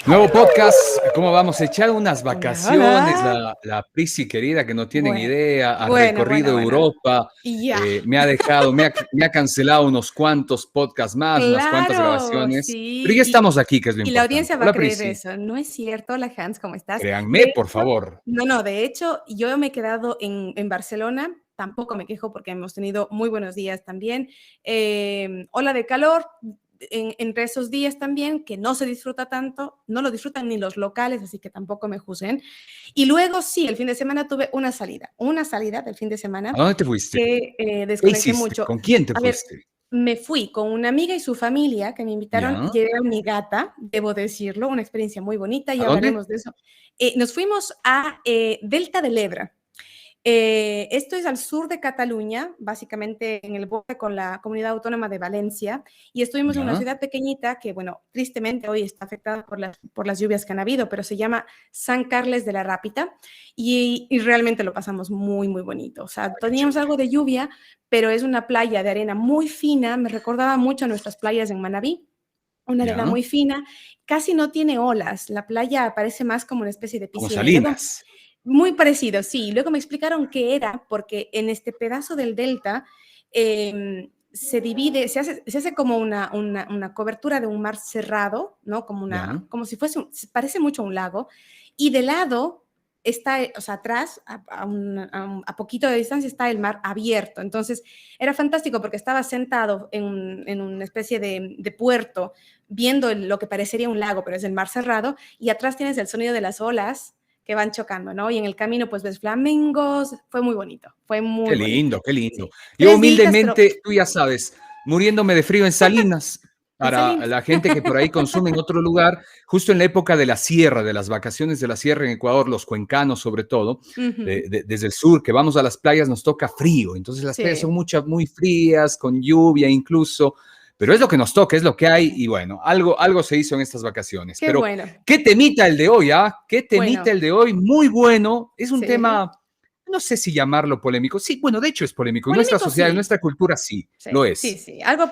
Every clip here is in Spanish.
Nuevo podcast, ¿cómo vamos a echar unas Hola, vacaciones? hola. La Prisi querida que no tienen Bueno, idea, ha bueno, bueno, recorrido bueno. Europa, Y ya. me ha dejado, me ha cancelado unos cuantos podcasts más, unas cuantas Claro, grabaciones, pero sí. ya estamos aquí, que es lo Y la audiencia importante. va a Hola creer Prisi, eso. No es cierto, hola Hans, ¿cómo estás? De créanme, por hecho, favor. no, de hecho, yo me he quedado en Barcelona. Tampoco me quejo porque hemos tenido muy buenos días también. Ola de calor entre esos días también, que no se disfruta tanto, no lo disfrutan ni los locales, así que tampoco me juzguen. Y luego sí, el fin de semana tuve una salida del fin de semana ¿A dónde te fuiste? que ¿Qué desconecté hiciste? mucho. ¿Con quién te A ver, fuiste? me fui con una amiga y su familia que me invitaron, ¿Ya? llevé a mi gata, debo decirlo, una experiencia muy bonita y ¿A dónde? hablaremos de eso. Nos fuimos a Delta del Ebre. Esto es al sur de Cataluña, básicamente en el borde con la comunidad autónoma de Valencia, y estuvimos en una ¿Ya? ciudad pequeñita que, bueno, tristemente hoy está afectada por las lluvias que han habido, pero se llama San Carles de la Rápita, y realmente lo pasamos muy, muy bonito. O sea, Qué teníamos chévere. algo de lluvia, pero es una playa de arena muy fina, me recordaba mucho a nuestras playas en Manabí, una arena ¿Ya? muy fina, casi no tiene olas, la playa parece más como una especie de Como piscina. Y luego Salinas. muy parecido, sí. Luego me explicaron qué era, porque en este pedazo del delta se divide, se hace como una cobertura de un mar cerrado, ¿no? ¿Ya? Como si fuese, parece mucho a un lago, y de lado está, o sea, atrás, a poquito de distancia está el mar abierto. Entonces, era fantástico porque estaba sentado en una especie de puerto, viendo lo que parecería un lago, pero es el mar cerrado, y atrás tienes el sonido de las olas que van chocando, ¿no? Y en el camino pues ves flamencos, fue muy bonito, fue Qué muy bonito. lindo, qué lindo. Sí, Yo 3 días, pero humildemente, tú ya sabes, muriéndome de frío en Salinas, en para Salinas. la gente que por ahí consume en otro lugar, justo en la época de la sierra, de las vacaciones de la sierra en Ecuador, los cuencanos sobre todo, Ujú. desde el sur, que vamos a las playas, nos toca frío. Entonces las playas son Sí, muy frías, con lluvia incluso, pero es lo que nos toca, es lo que hay y bueno, algo se hizo en estas vacaciones. qué Pero, bueno. ¿qué temita el de hoy, ah? ¿Qué temita Bueno, el de hoy? Muy bueno, es un sí. tema, no sé si llamarlo polémico. Sí, bueno, de hecho es polémico. En nuestra Polémico sociedad, en sí. nuestra cultura, sí, lo Sí, sí, es. sí. Eh, Algo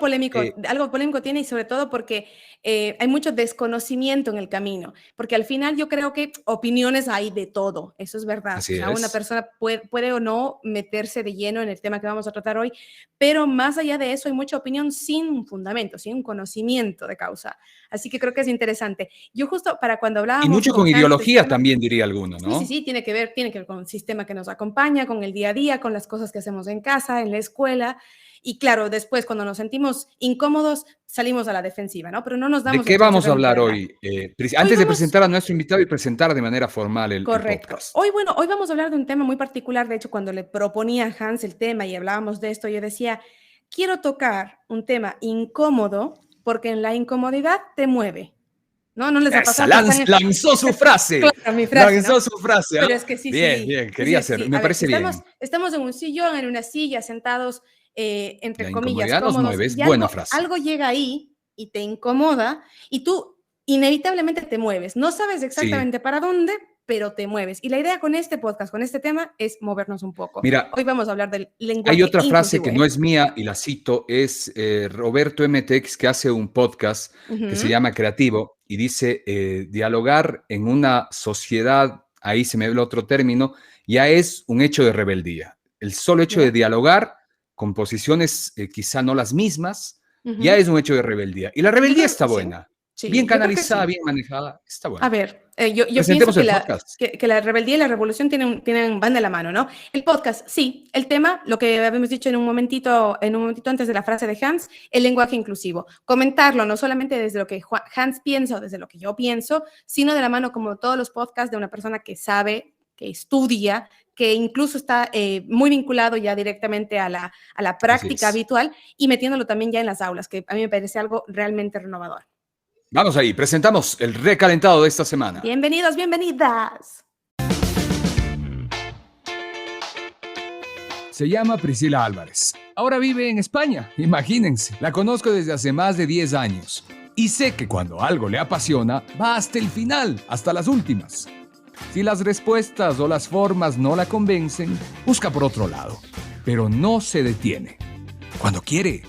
polémico tiene y sobre todo porque hay mucho desconocimiento en el camino, porque al final yo creo que opiniones hay de todo, eso es verdad. O así sea, una es. persona puede o no meterse de lleno en el tema que vamos a tratar hoy, pero más allá de eso hay mucha opinión sin un fundamento, sin un conocimiento de causa. Así que creo que es interesante. Yo justo para cuando Y hablábamos mucho con con Hans de este ideología tema, también, diría alguno, sí, sí, ¿no? sí, tiene que ver con el sistema que nos acompaña, con el día a día, con las cosas que hacemos en casa, en la escuela. Y claro, después cuando nos sentimos incómodos, salimos a la defensiva, ¿no? Pero no nos ¿De damos el qué chance vamos a realmente de hablar hablar. hoy? Hoy Antes de vamos, presentar a nuestro invitado y presentar de manera formal el correcto. podcast. Hoy vamos a hablar de un tema muy particular. De hecho, cuando le proponía a Hans el tema y hablábamos de esto, yo decía, quiero tocar un tema incómodo porque en la incomodidad te mueve. ¿No? ¿No les ha Esa, pasado que están lanzó su frase. claro, mi frase, ¿no? Lanzó su frase. ¿Ah? Pero es que sí, Bien, sí, bien, sí, quería sí, hacer. sí. Me A ver, si parece bien. estamos en un sillón, en una silla, sentados, entre La comillas, incomodidad nos cómodos, mueve, es y buena frase. algo llega ahí y te incomoda y tú inevitablemente te mueves. No sabes Sí. exactamente para dónde, pero te mueves. Y la idea con este podcast, con este tema, es movernos un poco. Mira, Hoy vamos a hablar del hay lenguaje otra frase inclusivo, que no ¿eh? es mía y la cito, es Roberto MTX que hace un podcast que se Ujú. llama Creativo y dice, dialogar en una sociedad, ahí se me ve el otro término, ya es un hecho de rebeldía. El solo hecho de ¿Ya? dialogar con posiciones quizá no las mismas, ya Ujú. es un hecho de rebeldía. Y la Yo rebeldía creo está que sí. buena, bien Sí, yo creo que canalizada, sí. bien manejada, está A buena. ver, yo pienso Presentemos que el podcast. que la rebeldía y la revolución van de la mano, ¿no? El podcast, sí. El tema, lo que habíamos dicho en un momentito antes de la frase de Hans, el lenguaje inclusivo. Comentarlo no solamente desde lo que Hans piensa o desde lo que yo pienso, sino de la mano como todos los podcasts de una persona que sabe, que estudia, que incluso está muy vinculado ya directamente a la Así práctica es. habitual y metiéndolo también ya en las aulas, que a mí me parece algo realmente renovador. Vamos ahí, presentamos el recalentado de esta semana. Bienvenidos, bienvenidas. Se llama Priscila Álvarez. Ahora vive en España, imagínense. La conozco desde hace más de 10 años. Y sé que cuando algo le apasiona, va hasta el final, hasta las últimas. Si las respuestas o las formas no la convencen, busca por otro lado. Pero no se detiene. Cuando quiere,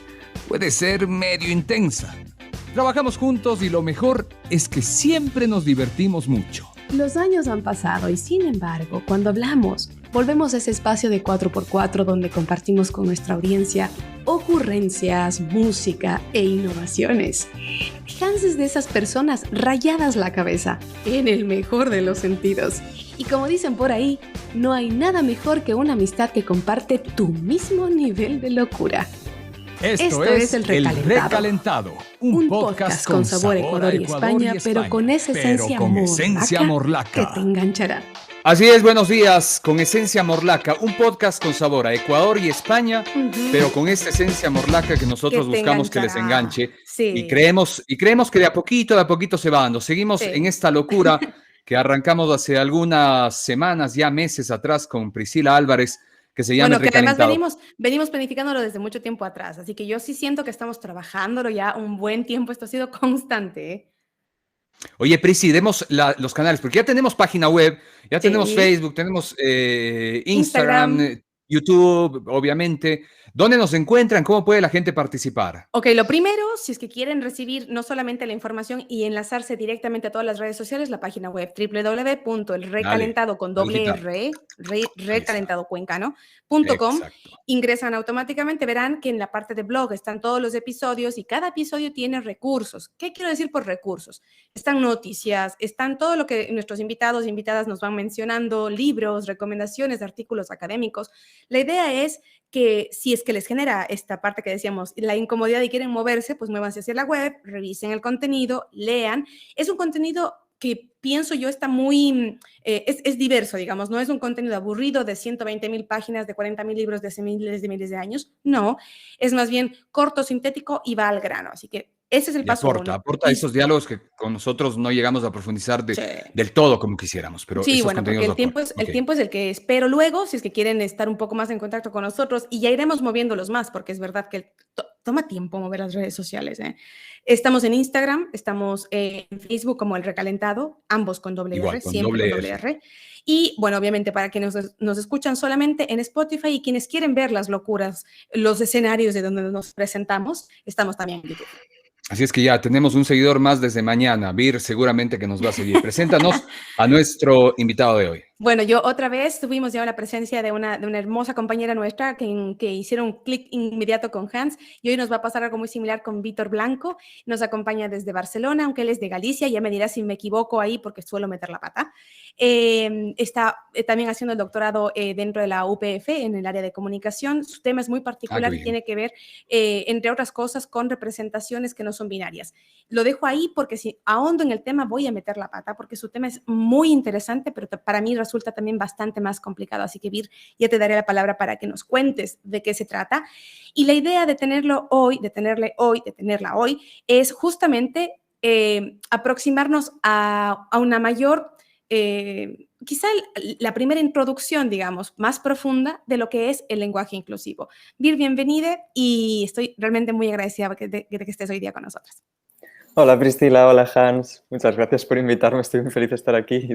puede ser medio intensa. Trabajamos juntos y lo mejor es que siempre nos divertimos mucho. Los años han pasado y sin embargo, cuando hablamos, volvemos a ese espacio de 4x4 donde compartimos con nuestra audiencia ocurrencias, música e innovaciones. Hans es de esas personas rayadas la cabeza, en el mejor de los sentidos. Y como dicen por ahí, no hay nada mejor que una amistad que comparte tu mismo nivel de locura. Esto es El Recalentado, un podcast con sabor a Ecuador y España, pero con esa esencia morlaca que te enganchará. Así es, buenos días, con esencia morlaca, un podcast con sabor a Ecuador y España, pero con esta esencia morlaca que nosotros buscamos que les enganche. Sí. Y creemos que de a poquito se va dando. Seguimos en esta locura que arrancamos hace algunas semanas, ya meses atrás, con Priscila Álvarez, que se llama que además venimos planificándolo desde mucho tiempo atrás, así que yo sí siento que estamos trabajándolo ya un buen tiempo, esto ha sido constante, ¿eh? Oye, Prisi, demos los canales, porque ya tenemos página web, ya tenemos Facebook, tenemos Instagram, YouTube, obviamente. ¿Dónde nos encuentran? ¿Cómo puede la gente participar? Ok, lo primero, si es que quieren recibir no solamente la información y enlazarse directamente a todas las redes sociales, la página web www.elrecalentado.com, ingresan automáticamente, verán que en la parte de blog están todos los episodios y cada episodio tiene recursos. ¿Qué quiero decir por recursos? Están noticias, están todo lo que nuestros invitados e invitadas nos van mencionando, libros, recomendaciones, artículos académicos. La idea es que si es que les genera esta parte que decíamos, la incomodidad y quieren moverse, pues muévanse hacia la web, revisen el contenido, lean. Es un contenido que pienso yo está muy, es diverso, digamos, no es un contenido aburrido de 120,000 páginas, de 40,000 libros de hace miles de años, no, es más bien corto, sintético y va al grano, así que ese es el paso uno. Aporta esos diálogos que con nosotros no llegamos a profundizar del todo como quisiéramos. Pero sí, bueno, porque el tiempo es el que es. Pero luego, si es que quieren estar un poco más en contacto con nosotros, y ya iremos moviéndolos más, porque es verdad que toma tiempo mover las redes sociales, ¿eh? Estamos en Instagram, estamos en Facebook como El Recalentado, ambos con doble R, siempre con doble R. Y bueno, obviamente para quienes nos escuchan solamente en Spotify y quienes quieren ver las locuras, los escenarios de donde nos presentamos, estamos también en YouTube. Así es que ya tenemos un seguidor más desde mañana. Vir seguramente que nos va a seguir. Preséntanos a nuestro invitado de hoy. Bueno, yo otra vez tuvimos ya la presencia de una hermosa compañera nuestra que hicieron clic inmediato con Hans, y hoy nos va a pasar algo muy similar con Víctor Blanco. Nos acompaña desde Barcelona, aunque él es de Galicia, ya me dirá si me equivoco ahí porque suelo meter la pata. Está también haciendo el doctorado dentro de la UPF en el área de comunicación. Su tema es muy particular y tiene que ver, entre otras cosas, con representaciones que no son binarias. Lo dejo ahí porque si ahondo en el tema voy a meter la pata porque su tema es muy interesante, pero para mí resulta también bastante más complicado. Así que, Vir, ya te daré la palabra para que nos cuentes de qué se trata. Y la idea de tenerla hoy, es justamente aproximarnos a una mayor, quizá la primera introducción, digamos, más profunda de lo que es el lenguaje inclusivo. Vir, bienvenida y estoy realmente muy agradecida de que estés hoy día con nosotras. Hola Priscila, hola Hans, muchas gracias por invitarme, estoy muy feliz de estar aquí y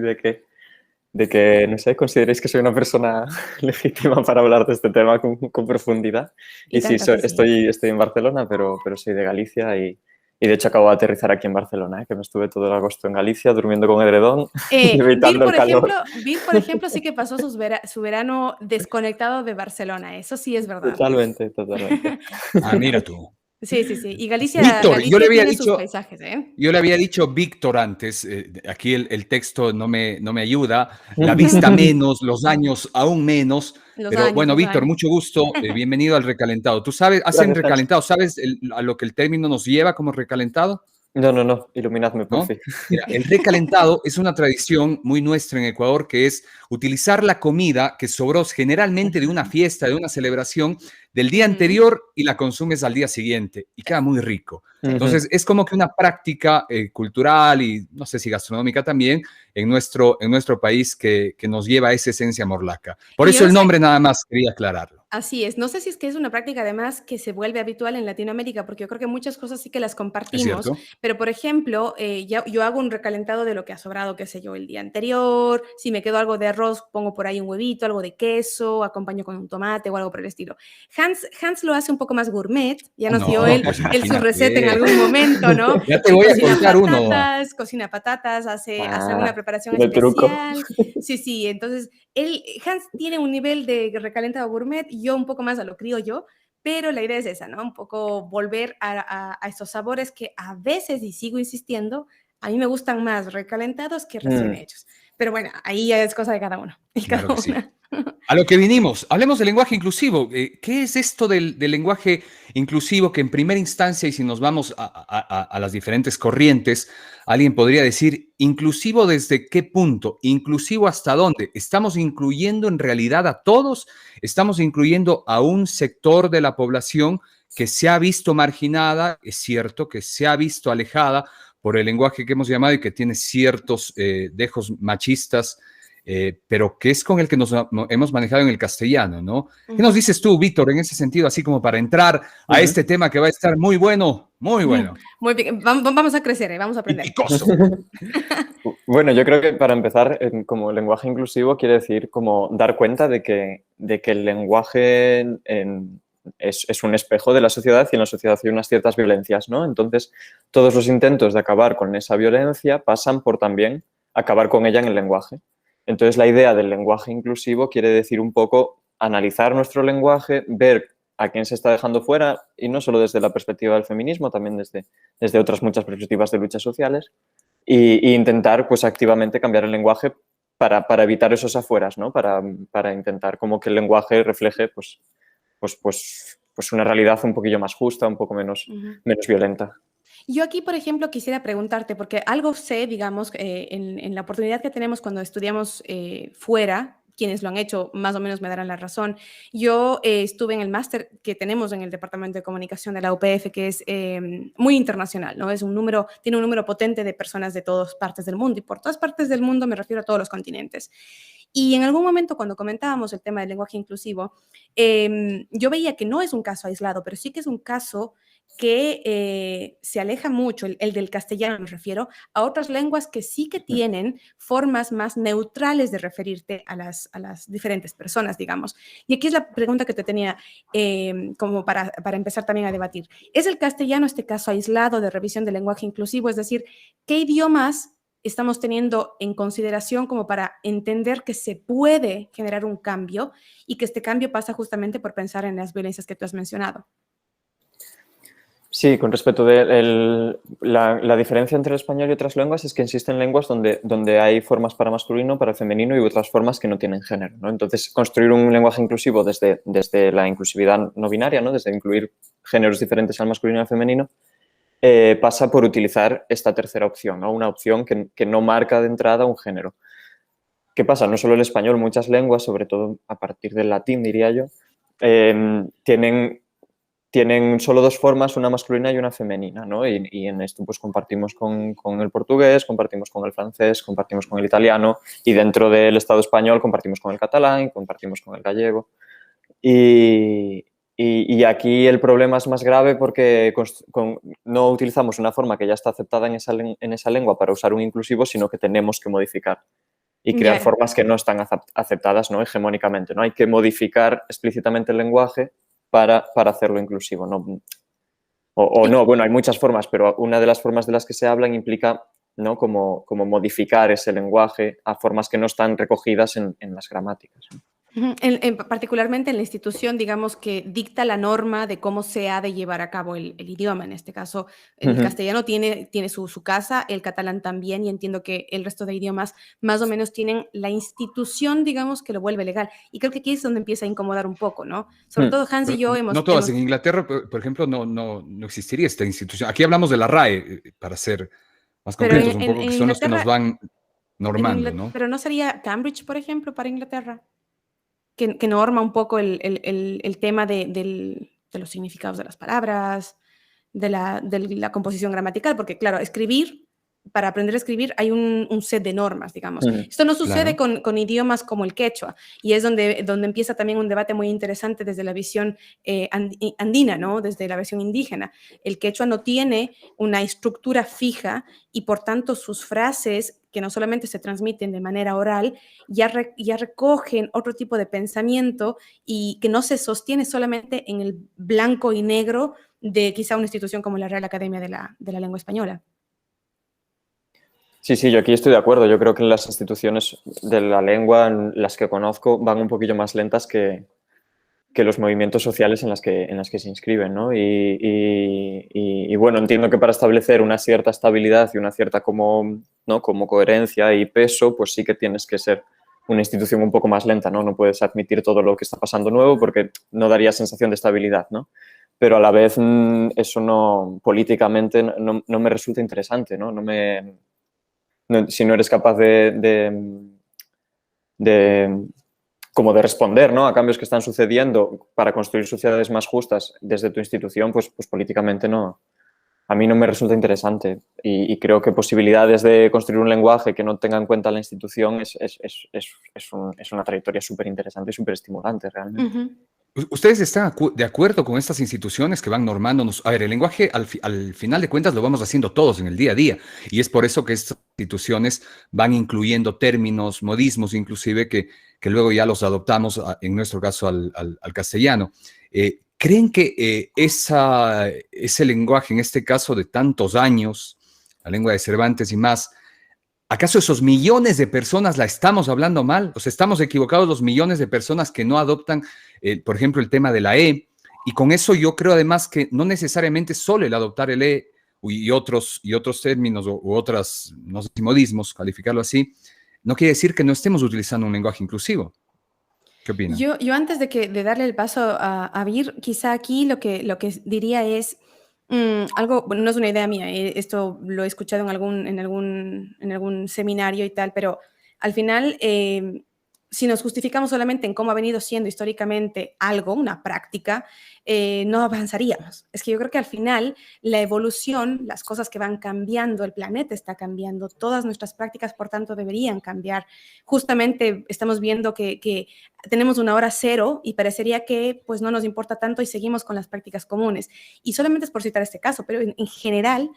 de que, no sé, consideréis que soy una persona legítima para hablar de este tema con profundidad. Y sí, estoy en Barcelona, pero soy de Galicia y de hecho acabo de aterrizar aquí en Barcelona, que me estuve todo el agosto en Galicia durmiendo con edredón y evitando el calor. Vir, por ejemplo, sí que pasó su verano desconectado de Barcelona, eso sí es verdad. Totalmente. Mira tú. Sí. Y Galicia, Víctor, Galicia tiene sus paisajes, ¿eh? Yo le había dicho Víctor antes, aquí el texto no me ayuda, la vista menos, los años aún menos, bueno, Víctor, mucho gusto, bienvenido al Recalentado. ¿Tú sabes, hacen recalentado, sabes a lo que el término nos lleva como recalentado? No, iluminadme por fin. Mira, el recalentado es una tradición muy nuestra en Ecuador, que es utilizar la comida que sobró generalmente de una fiesta, de una celebración del día anterior y la consumes al día siguiente y queda muy rico. Entonces es como que una práctica cultural y no sé si gastronómica también en nuestro país que nos lleva a esa esencia morlaca. Por eso el nombre nada más quería aclararlo. Así es. No sé si es que es una práctica además que se vuelve habitual en Latinoamérica, porque yo creo que muchas cosas sí que las ¿Es compartimos, cierto? pero por ejemplo, yo hago un recalentado de lo que ha sobrado, qué sé yo, el día anterior. Si me quedó algo de arroz, pongo por ahí un huevito, algo de queso, acompaño con un tomate o algo por el estilo. Hans lo hace un poco más gourmet, ya nos dio No, pues él su receta en imagínate. algún momento, ¿no? Ya te Él voy a contar uno. cocina patatas, hace alguna Ah, preparación tiene truco. especial. Sí, sí, entonces Hans tiene un nivel de recalentado gourmet, yo un poco más a lo criollo, pero la idea es esa, ¿no? Un poco volver a estos sabores que a veces, y sigo insistiendo, a mí me gustan más recalentados que recién Mm, hechos. Pero bueno, ahí ya es cosa de cada uno. Y Claro cada que sí. una. A lo que vinimos, hablemos del lenguaje inclusivo. ¿Qué es esto del lenguaje inclusivo que en primera instancia, y si nos vamos a las diferentes corrientes, alguien podría decir, inclusivo desde qué punto, inclusivo hasta dónde? ¿Estamos incluyendo en realidad a todos? ¿Estamos incluyendo a un sector de la población que se ha visto marginada? Es cierto, que se ha visto alejada por el lenguaje que hemos llamado y que tiene ciertos dejos machistas, pero que es con el que nos hemos manejado en el castellano, ¿no? ¿Qué nos Ujú, dices tú, Víctor, en ese sentido, así como para entrar a ujú. este tema que va a estar muy bueno, muy ujú. bueno Muy bien, vamos a crecer, vamos a y aprender. picoso? Bueno, yo creo que para empezar, como lenguaje inclusivo quiere decir como dar cuenta de que el lenguaje es un espejo de la sociedad y en la sociedad hay unas ciertas violencias, ¿no? Entonces, todos los intentos de acabar con esa violencia pasan por también acabar con ella en el lenguaje. Entonces, la idea del lenguaje inclusivo quiere decir un poco analizar nuestro lenguaje, ver a quién se está dejando fuera y no solo desde la perspectiva del feminismo, también desde otras muchas perspectivas de luchas sociales y intentar pues activamente cambiar el lenguaje para evitar esos afueras, ¿no? Para intentar como que el lenguaje refleje pues una realidad un poquillo más justa, un poco Ujú. menos violenta. Yo aquí, por ejemplo, quisiera preguntarte, porque algo sé, digamos, en la oportunidad que tenemos cuando estudiamos fuera, quienes lo han hecho más o menos me darán la razón. Yo estuve en el máster que tenemos en el Departamento de Comunicación de la UPF, que es muy internacional, ¿no? Tiene un número potente de personas de todas partes del mundo, y por todas partes del mundo me refiero a todos los continentes. Y en algún momento, cuando comentábamos el tema del lenguaje inclusivo, yo veía que no es un caso aislado, pero sí que es un caso que se aleja mucho, el del castellano me refiero, a otras lenguas que sí que tienen formas más neutrales de referirte a las diferentes personas, digamos. Y aquí es la pregunta que te tenía como para empezar también a debatir. ¿Es el castellano este caso aislado de revisión del lenguaje inclusivo? Es decir, ¿qué idiomas estamos teniendo en consideración como para entender que se puede generar un cambio y que este cambio pasa justamente por pensar en las violencias que tú has mencionado? Sí, con respecto de la diferencia entre el español y otras lenguas es que existen lenguas donde hay formas para masculino, para femenino y otras formas que no tienen género, ¿no? Entonces, construir un lenguaje inclusivo desde la inclusividad no binaria, ¿no? Desde incluir géneros diferentes al masculino y al femenino, pasa por utilizar esta tercera opción, ¿no? Una opción que no marca de entrada un género. ¿Qué pasa? No solo el español, muchas lenguas, sobre todo a partir del latín, diría yo, tienen solo dos formas, una masculina y una femenina, ¿no? Y en esto pues compartimos con el portugués, compartimos con el francés, compartimos con el italiano y dentro del Estado español compartimos con el catalán, compartimos con el gallego. Y aquí el problema es más grave porque no utilizamos una forma que ya está aceptada en esa lengua para usar un inclusivo, sino que tenemos que modificar y crear Ya. formas que no están aceptadas, ¿no? Hegemónicamente, ¿no? Hay que modificar explícitamente el lenguaje para hacerlo inclusivo, ¿no? O no, bueno, hay muchas formas, pero una de las formas de las que se hablan implica, ¿no? Como modificar ese lenguaje a formas que no están recogidas en las gramáticas, ¿no? Ujú. Particularmente en la institución, digamos, que dicta la norma de cómo se ha de llevar a cabo el idioma. En este caso, el Ujú. castellano tiene su casa, el catalán también, y entiendo que el resto de idiomas más o menos tienen la institución, digamos, que lo vuelve legal. Y creo que aquí es donde empieza a incomodar un poco, ¿no? Sobre todo Hans y Pero yo no todas. En Inglaterra, por ejemplo, no existiría esta institución. Aquí hablamos de la RAE, para ser más pero concretos, un poco, que en son los que nos Inglaterra, van normando, ¿no? pero no sería Cambridge, por ejemplo, para Inglaterra, que norma un poco el tema de los significados de las palabras, de la composición gramatical, porque claro, escribir para aprender a escribir hay un set de normas, digamos. Esto no sucede con idiomas como el quechua, y es donde empieza también un debate muy interesante desde la visión andina, ¿no? Desde la versión indígena. El quechua no tiene una estructura fija y por tanto sus frases, que no solamente se transmiten de manera oral, ya recogen otro tipo de pensamiento y que no se sostiene solamente en el blanco y negro de quizá una institución como la Real Academia de la Lengua Española. Sí, sí, yo aquí estoy de acuerdo. Yo creo que las instituciones de la lengua, las que conozco, van un poquillo más lentas que los movimientos sociales en las que se inscriben, ¿no? Y bueno, entiendo que para establecer una cierta estabilidad y una cierta ¿no? como coherencia y peso, pues sí que tienes que ser una institución un poco más lenta, ¿no? No puedes admitir todo lo que está pasando nuevo porque no daría sensación de estabilidad, ¿no? Pero a la vez eso no, políticamente no me resulta interesante, ¿no? Si no eres capaz como de responder, ¿no? A cambios que están sucediendo para construir sociedades más justas desde tu institución, pues políticamente no. A mí no me resulta interesante y creo que posibilidades de construir un lenguaje que no tenga en cuenta la institución es una trayectoria súper interesante y súper estimulante realmente. ¿Ustedes están de acuerdo con estas instituciones que van normándonos? A ver, el lenguaje al final de cuentas lo vamos haciendo todos en el día a día y es por eso que estas instituciones van incluyendo términos, modismos inclusive que luego ya los adoptamos, en nuestro caso, al castellano. ¿Creen que ese lenguaje, en este caso de tantos años, la lengua de Cervantes y más, ¿acaso esos millones de personas la estamos hablando mal? O sea, estamos equivocados los millones de personas que no adoptan, por ejemplo, el tema de la E. Y con eso yo creo además que no necesariamente solo el adoptar el E y otros términos u otras, no sé si modismos, calificarlo así, no quiere decir que no estemos utilizando un lenguaje inclusivo. ¿Qué opinan? Yo antes de darle el paso a Vir, quizá aquí lo que diría es algo, bueno, no es una idea mía, esto lo he escuchado en algún seminario y tal, pero al final, si nos justificamos solamente en cómo ha venido siendo históricamente algo, una práctica, no avanzaríamos. Es que yo creo que al final la evolución, las cosas que van cambiando, el planeta está cambiando, todas nuestras prácticas, por tanto, deberían cambiar. Justamente estamos viendo que tenemos una hora cero y parecería que pues no nos importa tanto y seguimos con las prácticas comunes. Y solamente es por citar este caso, pero en general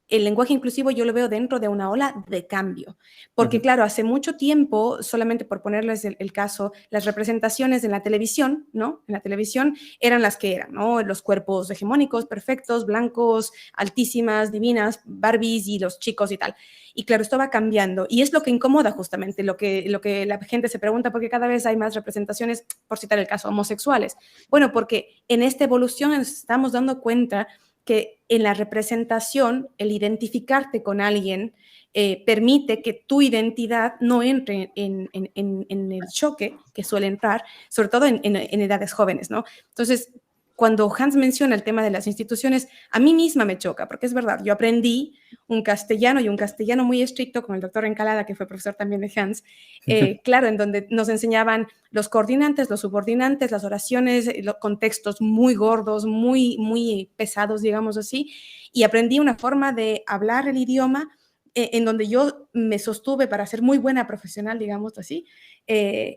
el lenguaje inclusivo yo lo veo dentro de una ola de cambio. Porque claro, hace mucho tiempo, solamente por ponerles el caso, las representaciones en la televisión, ¿no? En la televisión eran las que eran, ¿no? Los cuerpos hegemónicos, perfectos, blancos, altísimas, divinas, Barbies y los chicos y tal. Y claro, esto va cambiando y es lo que incomoda justamente, lo que la gente se pregunta, porque cada vez hay más representaciones, por citar el caso, homosexuales. Bueno, porque en esta evolución nos estamos dando cuenta que en la representación, el identificarte con alguien permite que tu identidad no entre en el choque que suele entrar, sobre todo en edades jóvenes, ¿no? Entonces, cuando Hans menciona el tema de las instituciones, a mí misma me choca, porque es verdad, yo aprendí un castellano y un castellano muy estricto con el doctor Encalada, que fue profesor también de Hans, claro, en donde nos enseñaban los coordinantes, los subordinantes, las oraciones, los contextos muy gordos, muy, muy pesados, digamos así, y aprendí una forma de hablar el idioma en donde yo me sostuve para ser muy buena profesional, digamos así,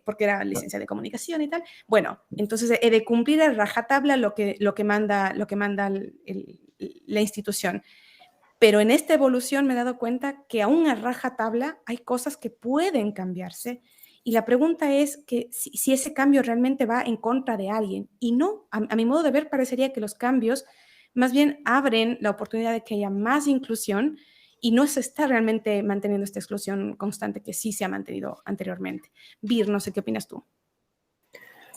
porque era licenciada de comunicación y tal. Bueno, entonces he de cumplir a rajatabla lo que manda la institución. Pero en esta evolución me he dado cuenta que aún a rajatabla hay cosas que pueden cambiarse. Y la pregunta es que si ese cambio realmente va en contra de alguien. Y no, a mi modo de ver, parecería que los cambios más bien abren la oportunidad de que haya más inclusión y no se está realmente manteniendo esta exclusión constante que sí se ha mantenido anteriormente. Vir, no sé qué opinas tú.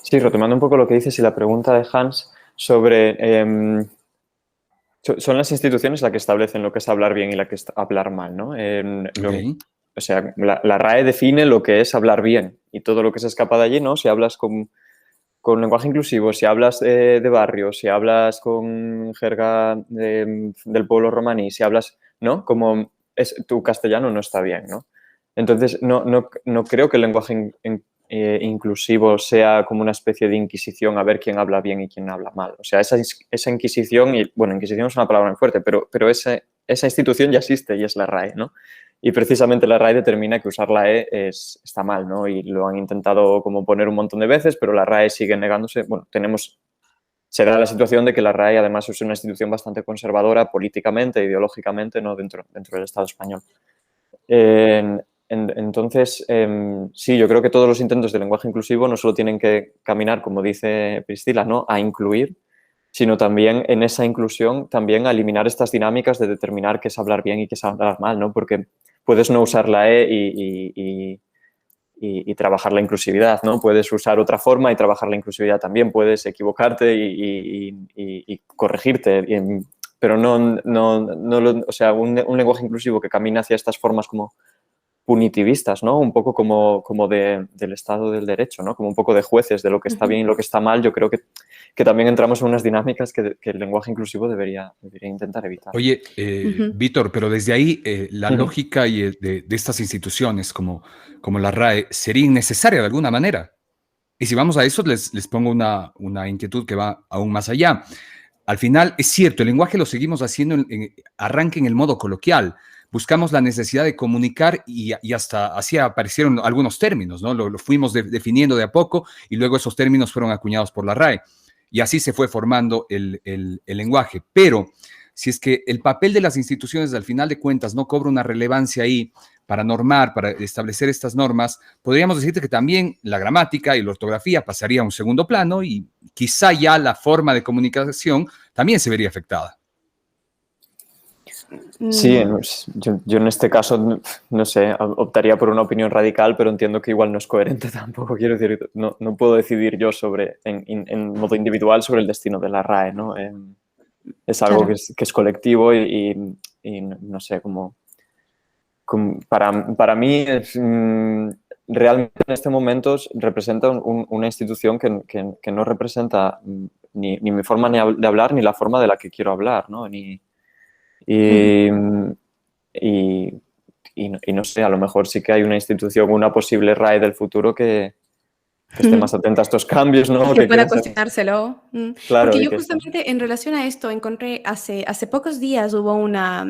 Sí, retomando un poco lo que dices y la pregunta de Hans sobre... son las instituciones las que establecen lo que es hablar bien y la que es hablar mal, ¿no? O sea, la RAE define lo que es hablar bien y todo lo que se escapa de allí, ¿no? Si hablas con lenguaje inclusivo, si hablas de barrio, si hablas con jerga del pueblo romaní, si hablas, ¿no? Como tu castellano no está bien, ¿no? Entonces, no creo que el lenguaje inclusivo sea como una especie de inquisición a ver quién habla bien y quién habla mal. O sea, esa inquisición, y bueno, inquisición es una palabra muy fuerte, pero esa institución ya existe y es la RAE, ¿no? Y precisamente la RAE determina que usar la E está mal, ¿no? Y lo han intentado como poner un montón de veces, pero la RAE sigue negándose. Bueno, se da la situación de que la RAE además es una institución bastante conservadora políticamente, ideológicamente, ¿no? dentro del Estado español. Entonces, sí, yo creo que todos los intentos de lenguaje inclusivo no solo tienen que caminar, como dice Priscila, ¿no? A incluir, sino también en esa inclusión también a eliminar estas dinámicas de determinar qué es hablar bien y qué es hablar mal, ¿no? Porque puedes no usar la E y trabajar la inclusividad, ¿no? Puedes usar otra forma y trabajar la inclusividad también. Puedes equivocarte y corregirte, pero o sea, un lenguaje inclusivo que camina hacia estas formas como punitivistas, ¿no? Un poco como del Estado del Derecho, ¿no? Como un poco de jueces de lo que está bien y lo que está mal. Yo creo que también entramos en unas dinámicas que el lenguaje inclusivo debería intentar evitar. Oye, Víctor, pero desde ahí la lógica de estas instituciones como la RAE sería innecesaria de alguna manera. Y si vamos a eso, les pongo una inquietud que va aún más allá. Al final, es cierto, el lenguaje lo seguimos haciendo, arranca en el modo coloquial. Buscamos la necesidad de comunicar y hasta así aparecieron algunos términos, ¿no? Lo fuimos definiendo de a poco y luego esos términos fueron acuñados por la RAE. Y así se fue formando el lenguaje. Pero si es que el papel de las instituciones al final de cuentas no cobra una relevancia ahí para normar, para establecer estas normas, podríamos decirte que también la gramática y la ortografía pasaría a un segundo plano y quizá ya la forma de comunicación también se vería afectada. Sí, yo en este caso, no sé, optaría por una opinión radical, pero entiendo que igual no es coherente tampoco. Quiero decir, no puedo decidir yo en modo individual sobre el destino de la RAE, ¿no? Es algo Claro. que es colectivo y no sé, para mí realmente en este momento representa una institución que no representa ni mi forma de hablar ni la forma de la que quiero hablar, ¿no? Y no sé, a lo mejor sí que hay una institución, una posible RAE del futuro que esté más atenta a estos cambios, ¿no? Que pueda cuestionárselo. Claro, Porque yo justamente en relación a esto encontré hace pocos días hubo una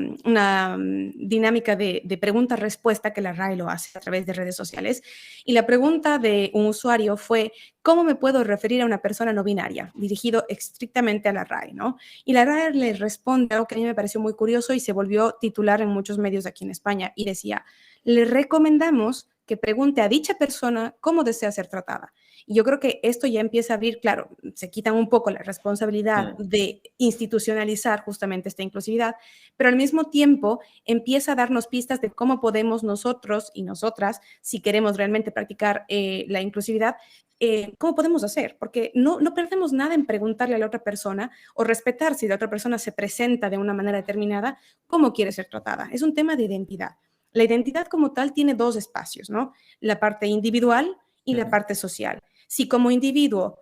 dinámica de pregunta-respuesta que la RAE lo hace a través de redes sociales. Y la pregunta de un usuario fue, ¿cómo me puedo referir a una persona no binaria? Dirigido estrictamente a la RAE, ¿no? Y la RAE le responde algo que a mí me pareció muy curioso y se volvió titular en muchos medios aquí en España. Y decía, le recomendamos que pregunte a dicha persona cómo desea ser tratada. Y yo creo que esto ya empieza a abrir, claro, se quitan un poco la responsabilidad de institucionalizar justamente esta inclusividad, pero al mismo tiempo empieza a darnos pistas de cómo podemos nosotros y nosotras, si queremos realmente practicar la inclusividad, cómo podemos hacer, porque no perdemos nada en preguntarle a la otra persona o respetar si la otra persona se presenta de una manera determinada, cómo quiere ser tratada. Es un tema de identidad. La identidad como tal tiene dos espacios, ¿no? La parte individual y la parte social. Si como individuo,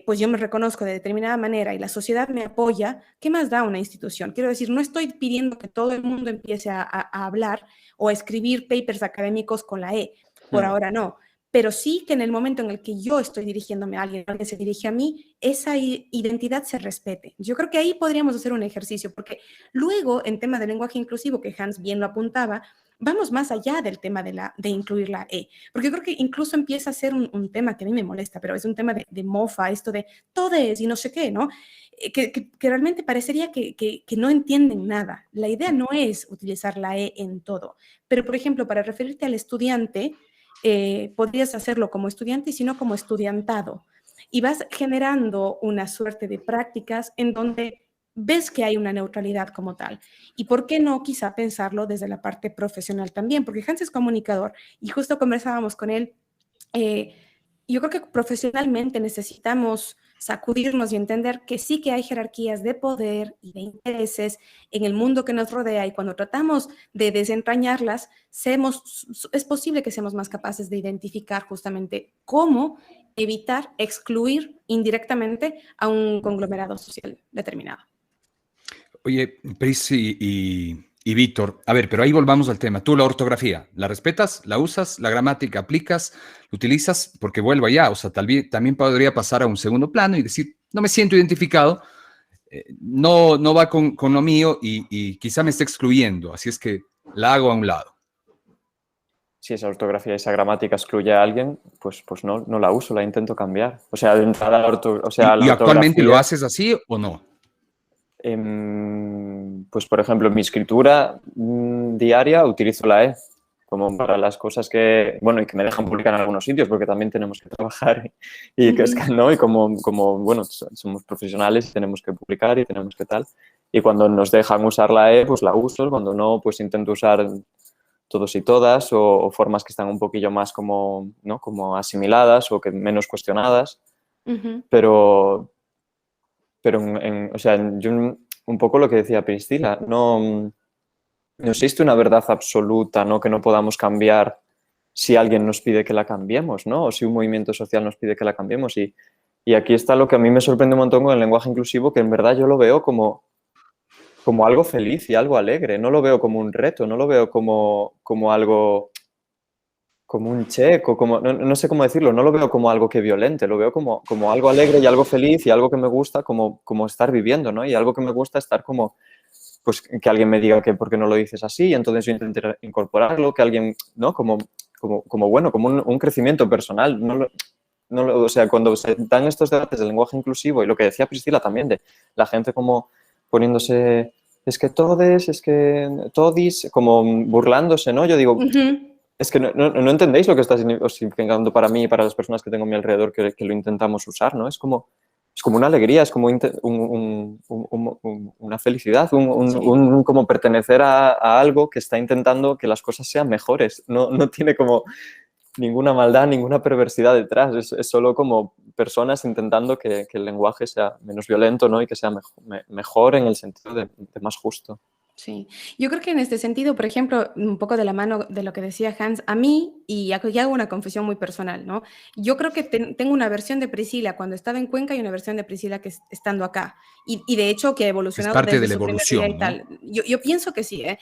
pues yo me reconozco de determinada manera y la sociedad me apoya, ¿qué más da una institución? Quiero decir, no estoy pidiendo que todo el mundo empiece a hablar o a escribir papers académicos con la E, por ahora no. Pero sí que en el momento en el que yo estoy dirigiéndome a alguien se dirige a mí, esa identidad se respete. Yo creo que ahí podríamos hacer un ejercicio, porque luego, en tema de lenguaje inclusivo, que Hans bien lo apuntaba, vamos más allá del tema de incluir la E, porque yo creo que incluso empieza a ser un tema que a mí me molesta, pero es un tema de mofa, esto de todes y no sé qué, ¿no? Que realmente parecería que no entienden nada. La idea no es utilizar la E en todo, pero por ejemplo, para referirte al estudiante, podrías hacerlo como estudiante y si no como estudiantado. Y vas generando una suerte de prácticas en donde ves que hay una neutralidad como tal. ¿Y por qué no quizá pensarlo desde la parte profesional también? Porque Hans es comunicador y justo conversábamos con él. Yo creo que profesionalmente necesitamos sacudirnos y entender que sí que hay jerarquías de poder y de intereses en el mundo que nos rodea y cuando tratamos de desentrañarlas, es posible que seamos más capaces de identificar justamente cómo evitar excluir indirectamente a un conglomerado social determinado. Oye, Pris y Víctor, a ver, pero ahí volvamos al tema. Tú la ortografía, ¿la respetas? ¿La usas? ¿La gramática aplicas? ¿La utilizas? Porque vuelvo allá, o sea, también podría pasar a un segundo plano y decir, no me siento identificado, no va con lo mío y quizá me esté excluyendo, así es que la hago a un lado. Si esa ortografía y esa gramática excluye a alguien, pues no la uso, la intento cambiar. O sea, de entrada la ¿Y actualmente ortografía, lo haces así o no? pues, por ejemplo, en mi escritura diaria utilizo la E como para las cosas que, bueno, y que me dejan publicar en algunos sitios, porque también tenemos que trabajar y que es que, ¿no? Y como, bueno, somos profesionales y tenemos que publicar y tenemos que tal. Y cuando nos dejan usar la E, pues la uso. Cuando no, pues intento usar todos y todas o formas que están un poquillo más como, ¿no? Como asimiladas o que menos cuestionadas. Pero o sea, yo un poco lo que decía Priscila, no existe una verdad absoluta, ¿no? Que no podamos cambiar si alguien nos pide que la cambiemos, ¿no? O si un movimiento social nos pide que la cambiemos. Y aquí está lo que a mí me sorprende un montón con el lenguaje inclusivo, que en verdad yo lo veo como algo feliz y algo alegre. No lo veo como un reto, no lo veo como algo, como un check, o no sé cómo decirlo, no lo veo como algo que violente, lo veo como algo alegre y algo feliz y algo que me gusta como estar viviendo, ¿no? Y algo que me gusta estar como, pues que alguien me diga que por qué no lo dices así, y entonces yo intenté incorporarlo, que alguien, ¿no? Como bueno, como un crecimiento personal. O sea, cuando se dan estos debates del lenguaje inclusivo y lo que decía Priscila también, de la gente como poniéndose, es que todes, es que todis, como burlándose, ¿no? Yo digo, es que no entendéis lo que está significando para mí y para las personas que tengo a mi alrededor que lo intentamos usar, ¿no? Es como una alegría, es como una felicidad, como pertenecer a algo que está intentando que las cosas sean mejores. No tiene como ninguna maldad, ninguna perversidad detrás. Es solo como personas intentando que el lenguaje sea menos violento, ¿no? Y que sea mejor en el sentido de más justo. Sí, yo creo que en este sentido, por ejemplo, un poco de la mano de lo que decía Hans, a mí, y aquí hago una confesión muy personal, ¿no? Yo creo que tengo una versión de Priscila cuando estaba en Cuenca y una versión de Priscila que estando acá. Y de hecho que ha evolucionado Es parte desde de la su primer día evolución, y ¿no? tal. Yo pienso que sí, ¿eh?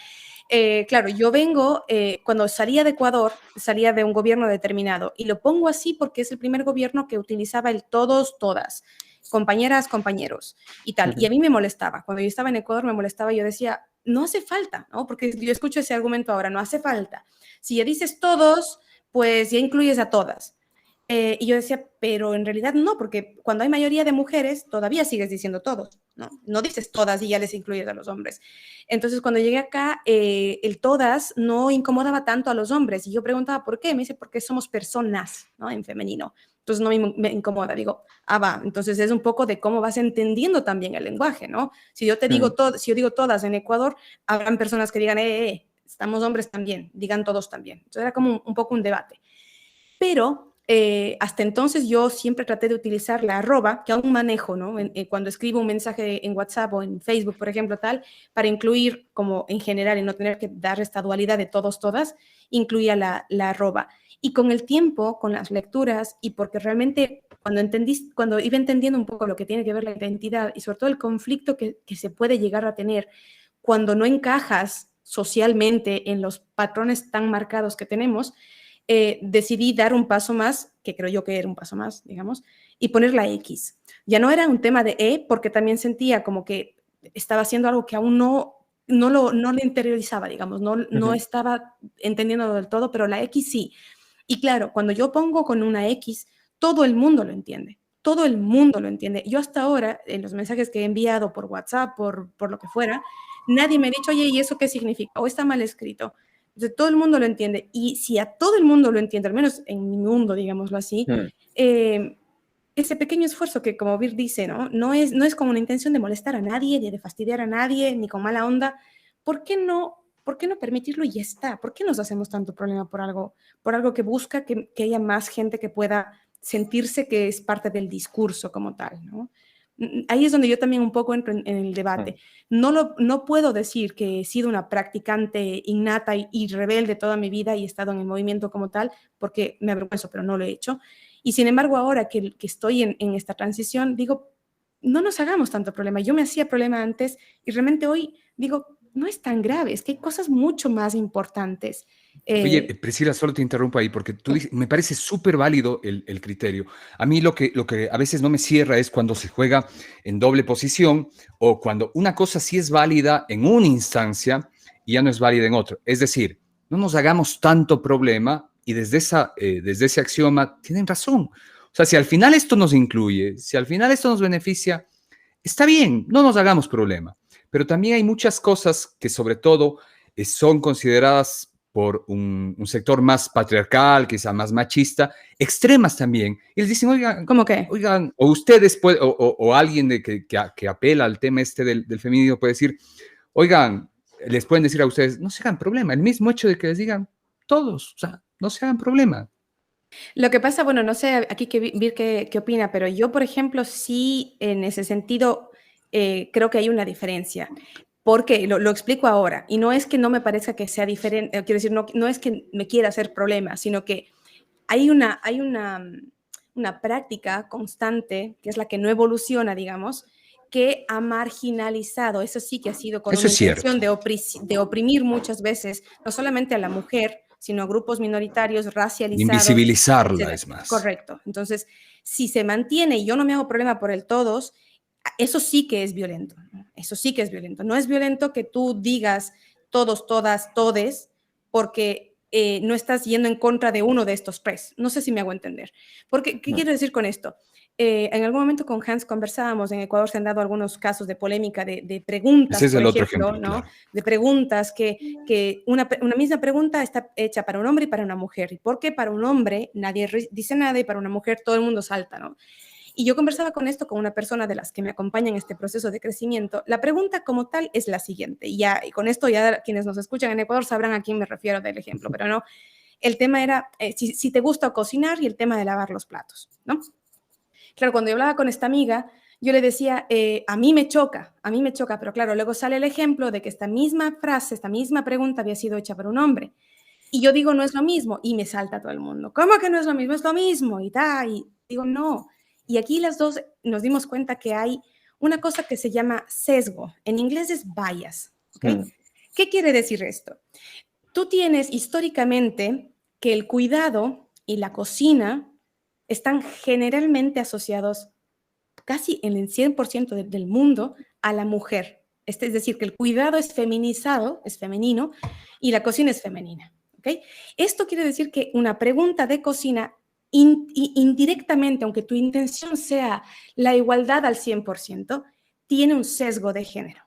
Claro, yo vengo, cuando salía de Ecuador, salía de un gobierno determinado, y lo pongo así porque es el primer gobierno que utilizaba el todos, todas, compañeras, compañeros y tal. Y a mí me molestaba. Cuando yo estaba en Ecuador me molestaba, yo decía, no hace falta, ¿no? Porque yo escucho ese argumento ahora, no hace falta. Si ya dices todos, pues ya incluyes a todas. Y yo decía, pero en realidad no, porque cuando hay mayoría de mujeres, todavía sigues diciendo todos, ¿no? No dices todas y ya les incluyes a los hombres. Entonces, cuando llegué acá, el todas no incomodaba tanto a los hombres. Y yo preguntaba, ¿por qué? Me dice, porque somos personas, ¿no? En femenino. Entonces, no me incomoda. Digo, va. Entonces, es un poco de cómo vas entendiendo también el lenguaje, ¿no? Si yo te digo, si yo digo todas en Ecuador, habrán personas que digan, estamos hombres también, digan todos también. Entonces, era como un poco un debate. Pero hasta entonces yo siempre traté de utilizar la arroba, que aún manejo, ¿no? Cuando escribo un mensaje en WhatsApp o en Facebook, por ejemplo, tal, para incluir como en general y no tener que dar esta dualidad de todos, todas, incluía la arroba. Y con el tiempo, con las lecturas y porque realmente cuando iba entendiendo un poco lo que tiene que ver la identidad y sobre todo el conflicto que se puede llegar a tener cuando no encajas socialmente en los patrones tan marcados que tenemos, decidí dar un paso más, que creo yo que era un paso más, digamos, y poner la X. Ya no era un tema de porque también sentía como que estaba haciendo algo que aún no lo interiorizaba, digamos, no estaba entendiendo del todo, pero la X sí. Y claro, cuando yo pongo con una X, todo el mundo lo entiende. Todo el mundo lo entiende. Yo hasta ahora, en los mensajes que he enviado por WhatsApp, por lo que fuera, nadie me ha dicho, oye, ¿y eso qué significa? O está mal escrito. Entonces, todo el mundo lo entiende. Y si a todo el mundo lo entiende, al menos en mi mundo, digámoslo así, ese pequeño esfuerzo que, como Vir dice, no es con una intención de molestar a nadie, ni de fastidiar a nadie, ni con mala onda. ¿Por qué no permitirlo y ya está? ¿Por qué nos hacemos tanto problema por algo que busca que haya más gente que pueda sentirse que es parte del discurso como tal, ¿no? Ahí es donde yo también un poco entro en el debate. No puedo decir que he sido una practicante innata y rebelde toda mi vida y he estado en el movimiento como tal, porque me avergüenzo, pero no lo he hecho. Y sin embargo, ahora que estoy en esta transición, digo, no nos hagamos tanto problema. Yo me hacía problema antes y realmente hoy digo, no es tan grave, es que hay cosas mucho más importantes. Oye, Priscila, solo te interrumpo ahí porque tú dices, me parece súper válido el criterio. A mí lo que a veces no me cierra es cuando se juega en doble posición o cuando una cosa sí es válida en una instancia y ya no es válida en otra. Es decir, no nos hagamos tanto problema y desde ese axioma tienen razón. O sea, si al final esto nos incluye, si al final esto nos beneficia, está bien, no nos hagamos problema. Pero también hay muchas cosas que sobre todo son consideradas por un sector más patriarcal, quizá más machista, extremas también. Y les dicen, oigan, ¿Cómo qué? oigan, o ustedes, o alguien que apela al tema este del feminismo puede decir, oigan, les pueden decir a ustedes, no se hagan problema. El mismo hecho de que les digan todos, o sea, no se hagan problema. Lo que pasa, bueno, no sé aquí Vir qué opina, pero yo, por ejemplo, sí, en ese sentido, creo que hay una diferencia. Porque lo explico ahora, y no es que no me parezca que sea diferente, quiero decir, no es que me quiera hacer problema, sino que hay una práctica constante, que es la que no evoluciona, digamos, que ha marginalizado, eso sí que ha sido con Eso una es cierto. intención de oprimir muchas veces, no solamente a la mujer, sino a grupos minoritarios, racializados. Invisibilizarla, etcétera. es más. Correcto. Entonces, si se mantiene, y yo no me hago problema por el todos, eso sí que es violento. Eso sí que es violento. No es violento que tú digas todos, todas, todes, porque no estás yendo en contra de uno de estos tres. No sé si me hago entender. Porque, ¿qué quiero decir con esto? En algún momento con Hans conversábamos, en Ecuador se han dado algunos casos de polémica, de preguntas, Ese es el por otro ejemplo, ejemplo, ¿no? claro. De preguntas que una misma pregunta está hecha para un hombre y para una mujer. ¿Y por qué para un hombre nadie dice nada y para una mujer todo el mundo salta, ¿no? Y yo conversaba con esto con una persona de las que me acompaña en este proceso de crecimiento. La pregunta como tal es la siguiente, y con esto ya quienes nos escuchan en Ecuador sabrán a quién me refiero del ejemplo, pero no, el tema era si te gusta cocinar y el tema de lavar los platos, ¿no? Claro, cuando yo hablaba con esta amiga, yo le decía, a mí me choca, pero claro, luego sale el ejemplo de que esta misma frase, esta misma pregunta había sido hecha por un hombre. Y yo digo, no es lo mismo, y me salta todo el mundo. ¿Cómo que no es lo mismo? Es lo mismo, y digo, no. Y aquí las dos nos dimos cuenta que hay una cosa que se llama sesgo. En inglés es bias. ¿Okay? ¿Qué quiere decir esto? Tú tienes históricamente que el cuidado y la cocina están generalmente asociados casi en el 100% del mundo a la mujer. Es decir, que el cuidado es feminizado, es femenino, y la cocina es femenina. ¿Okay? Esto quiere decir que una pregunta de cocina indirectamente, aunque tu intención sea la igualdad al 100%, tiene un sesgo de género.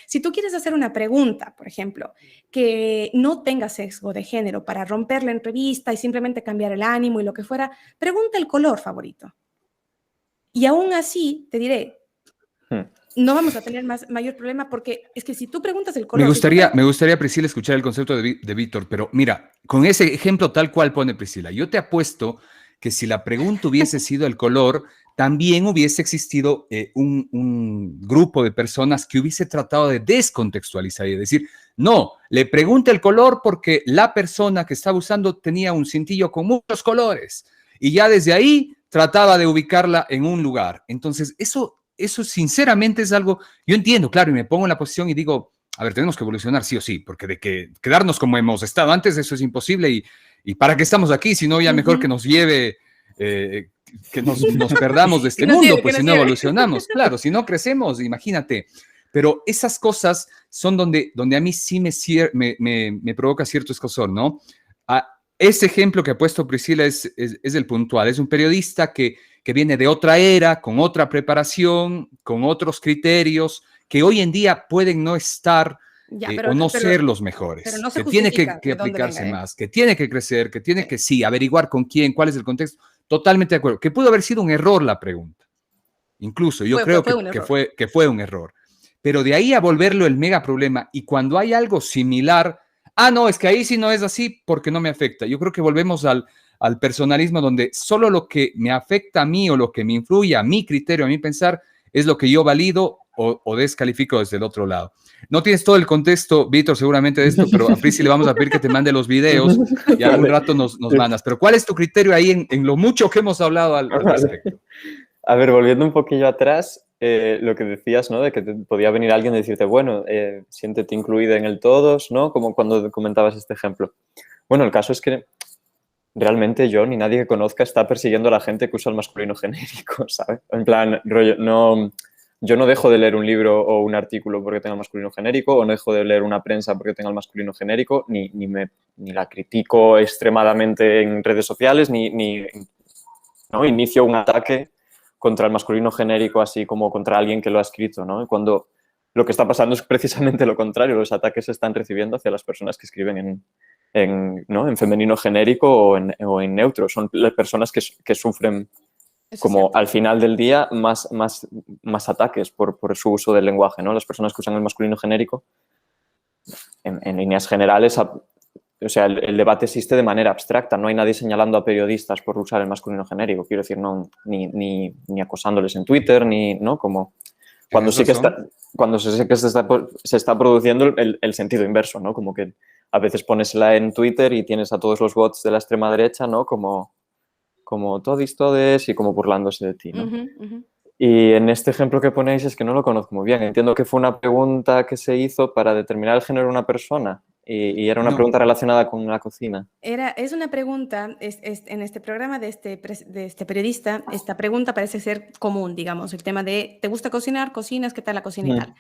Si tú quieres hacer una pregunta, por ejemplo, que no tenga sesgo de género para romper la entrevista y simplemente cambiar el ánimo y lo que fuera, pregunta el color favorito. Y aún así, te diré, no vamos a tener mayor problema porque es que si tú preguntas el color... Me gustaría, Priscila, escuchar el concepto de Víctor, pero mira, con ese ejemplo tal cual pone Priscila, yo te apuesto que si la pregunta hubiese sido el color, también hubiese existido un grupo de personas que hubiese tratado de descontextualizar y decir, no, le pregunta el color porque la persona que estaba usando tenía un cintillo con muchos colores y ya desde ahí trataba de ubicarla en un lugar. Entonces, eso sinceramente es algo, yo entiendo, claro, y me pongo en la posición y digo, a ver, tenemos que evolucionar sí o sí, porque de que quedarnos como hemos estado antes, eso es imposible y ¿para qué estamos aquí? Si no, ya mejor que nos lleve, que nos perdamos de este mundo, pues si no evolucionamos, claro, si no crecemos, imagínate. Pero esas cosas son donde a mí sí me provoca cierto escozor, ¿no? Ese ejemplo que ha puesto Priscila es el puntual, es un periodista que viene de otra era, con otra preparación, con otros criterios, que hoy en día pueden no estar o no ser los mejores, no que tiene que aplicarse más, que tiene que crecer, que tiene que, sí, averiguar con quién, cuál es el contexto. Totalmente de acuerdo. Que pudo haber sido un error la pregunta. Incluso yo creo que fue un error. Pero de ahí a volverlo el mega problema y cuando hay algo similar, no, es que ahí sí no es así porque no me afecta. Yo creo que volvemos al personalismo donde solo lo que me afecta a mí o lo que me influye a mi criterio, a mi pensar, es lo que yo valido o descalifico desde el otro lado. No tienes todo el contexto, Víctor, seguramente de esto, pero a Prisi le vamos a pedir que te mande los videos y algún rato nos mandas. Pero ¿cuál es tu criterio ahí en lo mucho que hemos hablado al respecto? A ver, volviendo un poquillo atrás, lo que decías, ¿no? De que podía venir alguien y decirte, bueno, siéntete incluida en el todos, ¿no? Como cuando comentabas este ejemplo. Bueno, el caso es que realmente yo ni nadie que conozca está persiguiendo a la gente que usa el masculino genérico, ¿sabes? En plan, rollo, no, yo no dejo de leer un libro o un artículo porque tenga el masculino genérico, o no dejo de leer una prensa porque tenga el masculino genérico, ni la critico extremadamente en redes sociales, ¿no? Inicio un ataque contra el masculino genérico así como contra alguien que lo ha escrito, ¿no? Cuando lo que está pasando es precisamente lo contrario, los ataques se están recibiendo hacia las personas que escriben ¿no? en femenino genérico o en neutro. Son las personas que sufren como al final del día más ataques por su uso del lenguaje, ¿no? Las personas que usan el masculino genérico, en líneas generales, o sea, el debate existe de manera abstracta. No hay nadie señalando a periodistas por usar el masculino genérico. Quiero decir, no, ni acosándoles en Twitter, ni, ¿no? Como cuando sí que se está produciendo el sentido inverso, ¿no? Como que a veces ponesla en Twitter y tienes a todos los bots de la extrema derecha, ¿no? Como todes y como burlándose de ti, ¿no? Y en este ejemplo que ponéis es que no lo conozco muy bien. Entiendo que fue una pregunta que se hizo para determinar el género de una persona y era una pregunta relacionada con la cocina. Es una pregunta, en este programa de este periodista, esta pregunta parece ser común, digamos, el tema de ¿te gusta cocinar? ¿Cocinas? ¿Qué tal la cocina y tal?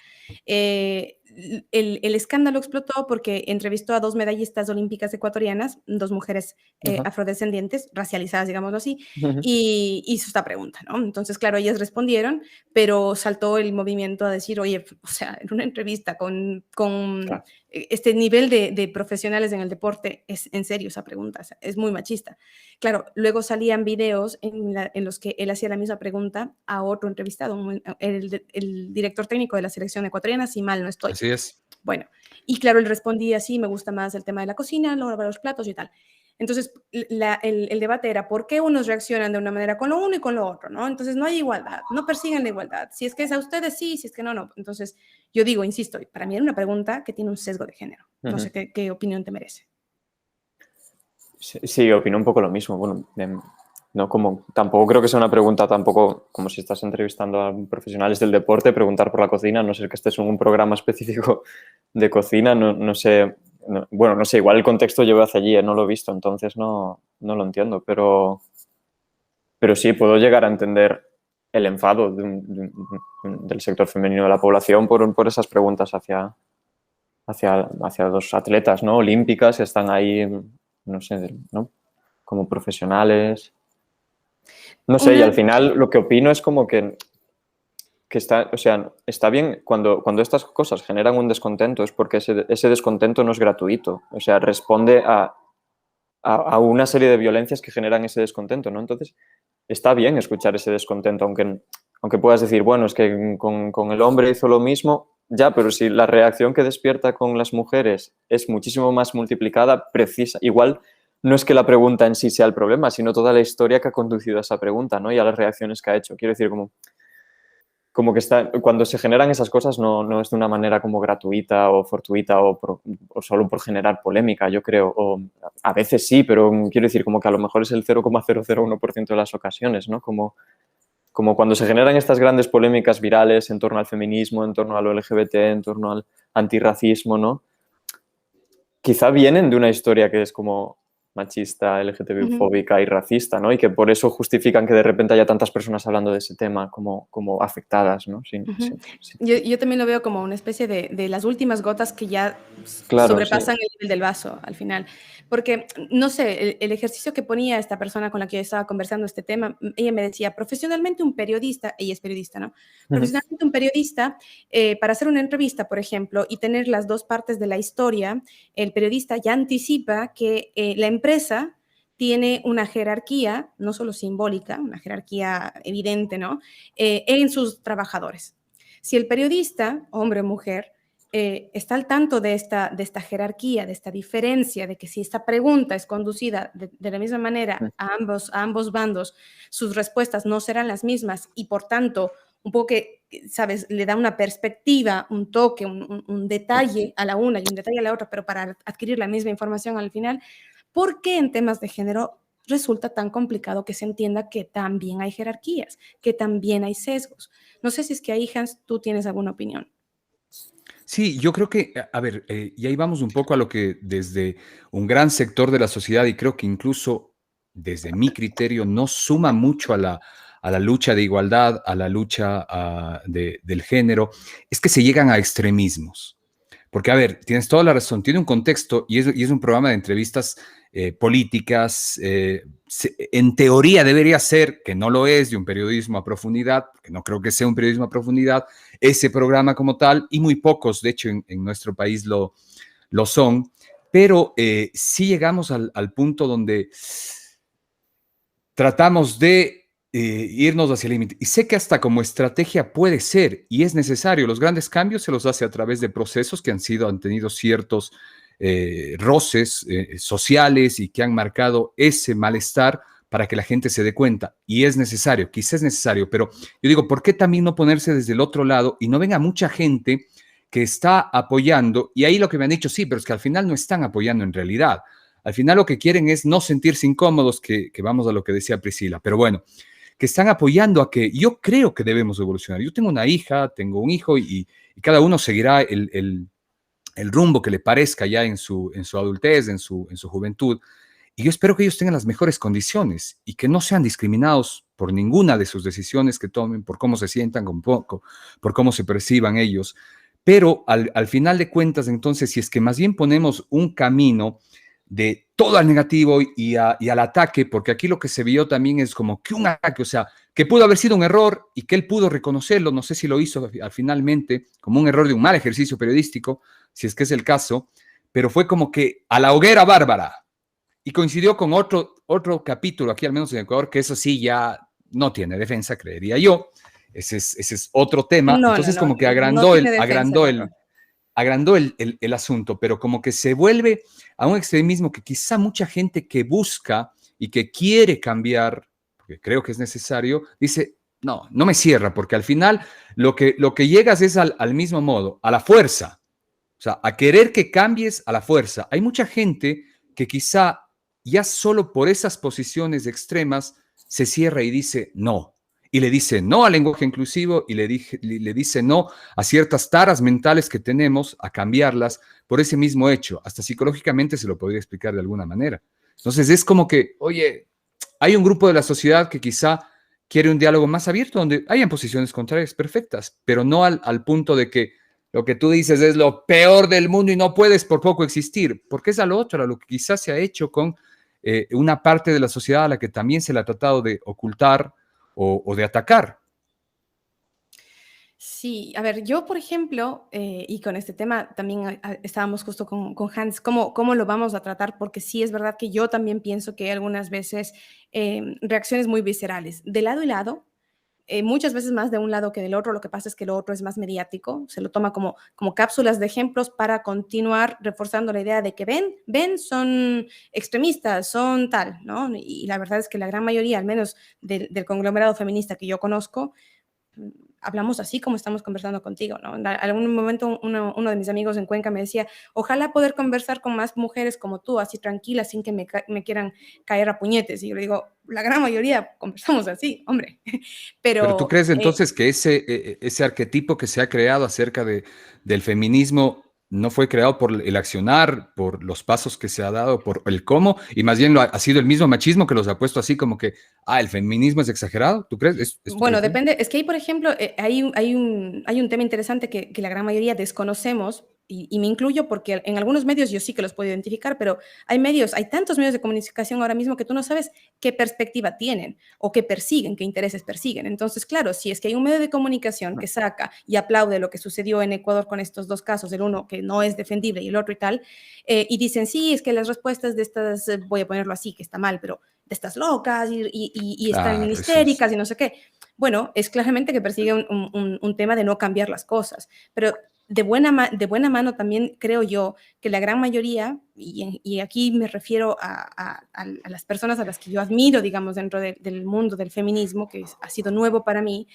El escándalo explotó porque entrevistó a 2 medallistas olímpicas ecuatorianas, 2 mujeres afrodescendientes, racializadas, digámoslo así, y hizo esta pregunta, ¿no? Entonces, claro, ellas respondieron, pero saltó el movimiento a decir, oye, o sea, en una entrevista con claro, este nivel de profesionales en el deporte, es en serio esa pregunta, o sea, es muy machista. Claro, luego salían videos en los que él hacía la misma pregunta a otro entrevistado, el director técnico de la selección ecuatoriana, si mal no estoy. Así es. Bueno, y claro, él respondía, sí, me gusta más el tema de la cocina, lavar los platos y tal. Entonces, el debate era por qué unos reaccionan de una manera con lo uno y con lo otro, ¿no? Entonces, no hay igualdad, no persiguen la igualdad. Si es que es a ustedes, sí, si es que no, no. Entonces, yo digo, insisto, para mí era una pregunta que tiene un sesgo de género. No sé qué opinión te merece. Sí, opino un poco lo mismo. Bueno, no como, tampoco creo que sea una pregunta tampoco como si estás entrevistando a profesionales del deporte, preguntar por la cocina, a no ser que estés en un programa específico de cocina, no sé. Bueno, no sé, igual el contexto llevo hacia allí, no lo he visto, entonces no lo entiendo, pero sí puedo llegar a entender el enfado del sector femenino de la población por esas preguntas hacia 2 atletas, ¿no? Olímpicas que están ahí, no sé, ¿no? Como profesionales. No sé, y al final lo que opino es como que está, o sea, está bien cuando estas cosas generan un descontento, es porque ese descontento no es gratuito, o sea, responde a una serie de violencias que generan ese descontento, ¿no? Entonces, está bien escuchar ese descontento, aunque puedas decir, bueno, es que con el hombre hizo lo mismo, ya, pero si la reacción que despierta con las mujeres es muchísimo más multiplicada, precisa, igual no es que la pregunta en sí sea el problema, sino toda la historia que ha conducido a esa pregunta, ¿no? Y a las reacciones que ha hecho. Quiero decir, como que cuando se generan esas cosas no es de una manera como gratuita o fortuita o solo por generar polémica, yo creo. O a veces sí, pero quiero decir como que a lo mejor es el 0,001% de las ocasiones, ¿no? Como cuando se generan estas grandes polémicas virales en torno al feminismo, en torno a lo LGBT, en torno al antirracismo, ¿no? Quizá vienen de una historia que es como machista, LGTB-fóbica y racista, ¿no? Y que por eso justifican que de repente haya tantas personas hablando de ese tema como afectadas, ¿no? Sí. Yo también lo veo como una especie de las últimas gotas que ya sobrepasan el nivel del vaso al final. Porque, no sé, el ejercicio que ponía esta persona con la que yo estaba conversando este tema, ella me decía, profesionalmente un periodista, ella es periodista, ¿no? Profesionalmente un periodista, para hacer una entrevista, por ejemplo, y tener las 2 partes de la historia, el periodista ya anticipa que la empresa tiene una jerarquía, no solo simbólica, una jerarquía evidente, ¿no? En sus trabajadores. Si el periodista, hombre o mujer, está al tanto de esta jerarquía, de esta diferencia, de que si esta pregunta es conducida de la misma manera a ambos bandos, sus respuestas no serán las mismas y, por tanto, un poco que, ¿sabes?, le da una perspectiva, un toque, un detalle a la una y un detalle a la otra, pero para adquirir la misma información al final. ¿Por qué en temas de género resulta tan complicado que se entienda que también hay jerarquías, que también hay sesgos. No sé si es que ahí, Hans, tú tienes alguna opinión. Sí, yo creo que, a ver, y ahí vamos un poco a lo que desde un gran sector de la sociedad, y creo que incluso desde mi criterio no suma mucho a la lucha de igualdad, a la lucha del género, es que se llegan a extremismos. Porque, a ver, tienes toda la razón, tiene un contexto y es un programa de entrevistas políticas. En teoría debería ser, que no lo es, de un periodismo a profundidad, porque no creo que sea un periodismo a profundidad, ese programa como tal, y muy pocos, de hecho, en nuestro país lo son, pero sí llegamos al punto donde tratamos de irnos hacia el límite. Y sé que hasta como estrategia puede ser y es necesario. Los grandes cambios se los hace a través de procesos que han tenido ciertos roces sociales y que han marcado ese malestar para que la gente se dé cuenta. Y es necesario, quizás es necesario, pero yo digo, ¿por qué también no ponerse desde el otro lado y no venga mucha gente que está apoyando? Y ahí lo que me han dicho, sí, pero es que al final no están apoyando en realidad. Al final lo que quieren es no sentirse incómodos, que vamos a lo que decía Priscila, pero bueno, que están apoyando a que yo creo que debemos evolucionar. Yo tengo una hija, tengo un hijo y cada uno seguirá el rumbo que le parezca ya en su adultez, en su juventud. Y yo espero que ellos tengan las mejores condiciones y que no sean discriminados por ninguna de sus decisiones que tomen, por cómo se sientan, por cómo se perciban ellos. Pero al final de cuentas, entonces, si es que más bien ponemos un camino de todo al negativo y al ataque, porque aquí lo que se vio también es como que un ataque, o sea, que pudo haber sido un error y que él pudo reconocerlo, no sé si lo hizo finalmente, como un error de un mal ejercicio periodístico, si es que es el caso, pero fue como que a la hoguera bárbara. Y coincidió con otro capítulo aquí, al menos en Ecuador, que eso sí ya no tiene defensa, creería yo. Ese es otro tema. No, Entonces, no, como que no tiene defensa, agrandó el asunto, pero como que se vuelve a un extremismo que quizá mucha gente que busca y que quiere cambiar, porque creo que es necesario, dice, no, no me cierra, porque al final lo que llegas es al mismo modo, a la fuerza, o sea, a querer que cambies a la fuerza. Hay mucha gente que quizá ya solo por esas posiciones extremas se cierra y dice no. Y le dice no al lenguaje inclusivo y le dice no a ciertas taras mentales que tenemos, a cambiarlas por ese mismo hecho. Hasta psicológicamente se lo podría explicar de alguna manera. Entonces es como que, oye, hay un grupo de la sociedad que quizá quiere un diálogo más abierto donde hayan posiciones contrarias perfectas, pero no al punto de que lo que tú dices es lo peor del mundo y no puedes por poco existir, porque es a lo otro, a lo que quizás se ha hecho con una parte de la sociedad a la que también se le ha tratado de ocultar o de atacar. Sí, a ver, yo, por ejemplo, y con este tema también estábamos justo con Hans, ¿cómo lo vamos a tratar? Porque sí es verdad que yo también pienso que hay algunas veces reacciones muy viscerales, de lado y lado, muchas veces más de un lado que del otro. Lo que pasa es que lo otro es más mediático, se lo toma como cápsulas de ejemplos para continuar reforzando la idea de que ven, son extremistas, son tal, ¿no? Y la verdad es que la gran mayoría, al menos del conglomerado feminista que yo conozco, hablamos así como estamos conversando contigo, ¿no? En algún momento uno de mis amigos en Cuenca me decía, ojalá poder conversar con más mujeres como tú, así tranquilas, sin que me quieran caer a puñetes. Y yo le digo, la gran mayoría conversamos así, hombre. Pero ¿tú Pero crees entonces que ese arquetipo que se ha creado acerca del feminismo no fue creado por el accionar, por los pasos que se ha dado, por el cómo, y más bien ha sido el mismo machismo que los ha puesto así como que, el feminismo es exagerado? ¿Tú crees? Bueno, depende. Es que ahí, por ejemplo, hay un tema interesante que la gran mayoría desconocemos, y me incluyo porque en algunos medios yo sí que los puedo identificar, pero hay tantos medios de comunicación ahora mismo que tú no sabes qué perspectiva tienen o qué persiguen, qué intereses persiguen. Entonces, claro, si es que hay un medio de comunicación que saca y aplaude lo que sucedió en Ecuador con estos dos casos, el uno que no es defendible y el otro y tal, y dicen, sí, es que las respuestas de estas, voy a ponerlo así, que está mal, pero de estas locas y están Claro, histéricas y no sé qué. Bueno, es claramente que persigue un tema de no cambiar las cosas, pero de buena mano también creo yo que la gran mayoría, y aquí me refiero a las personas a las que yo admiro, digamos, dentro del mundo del feminismo, que ha sido nuevo para mí,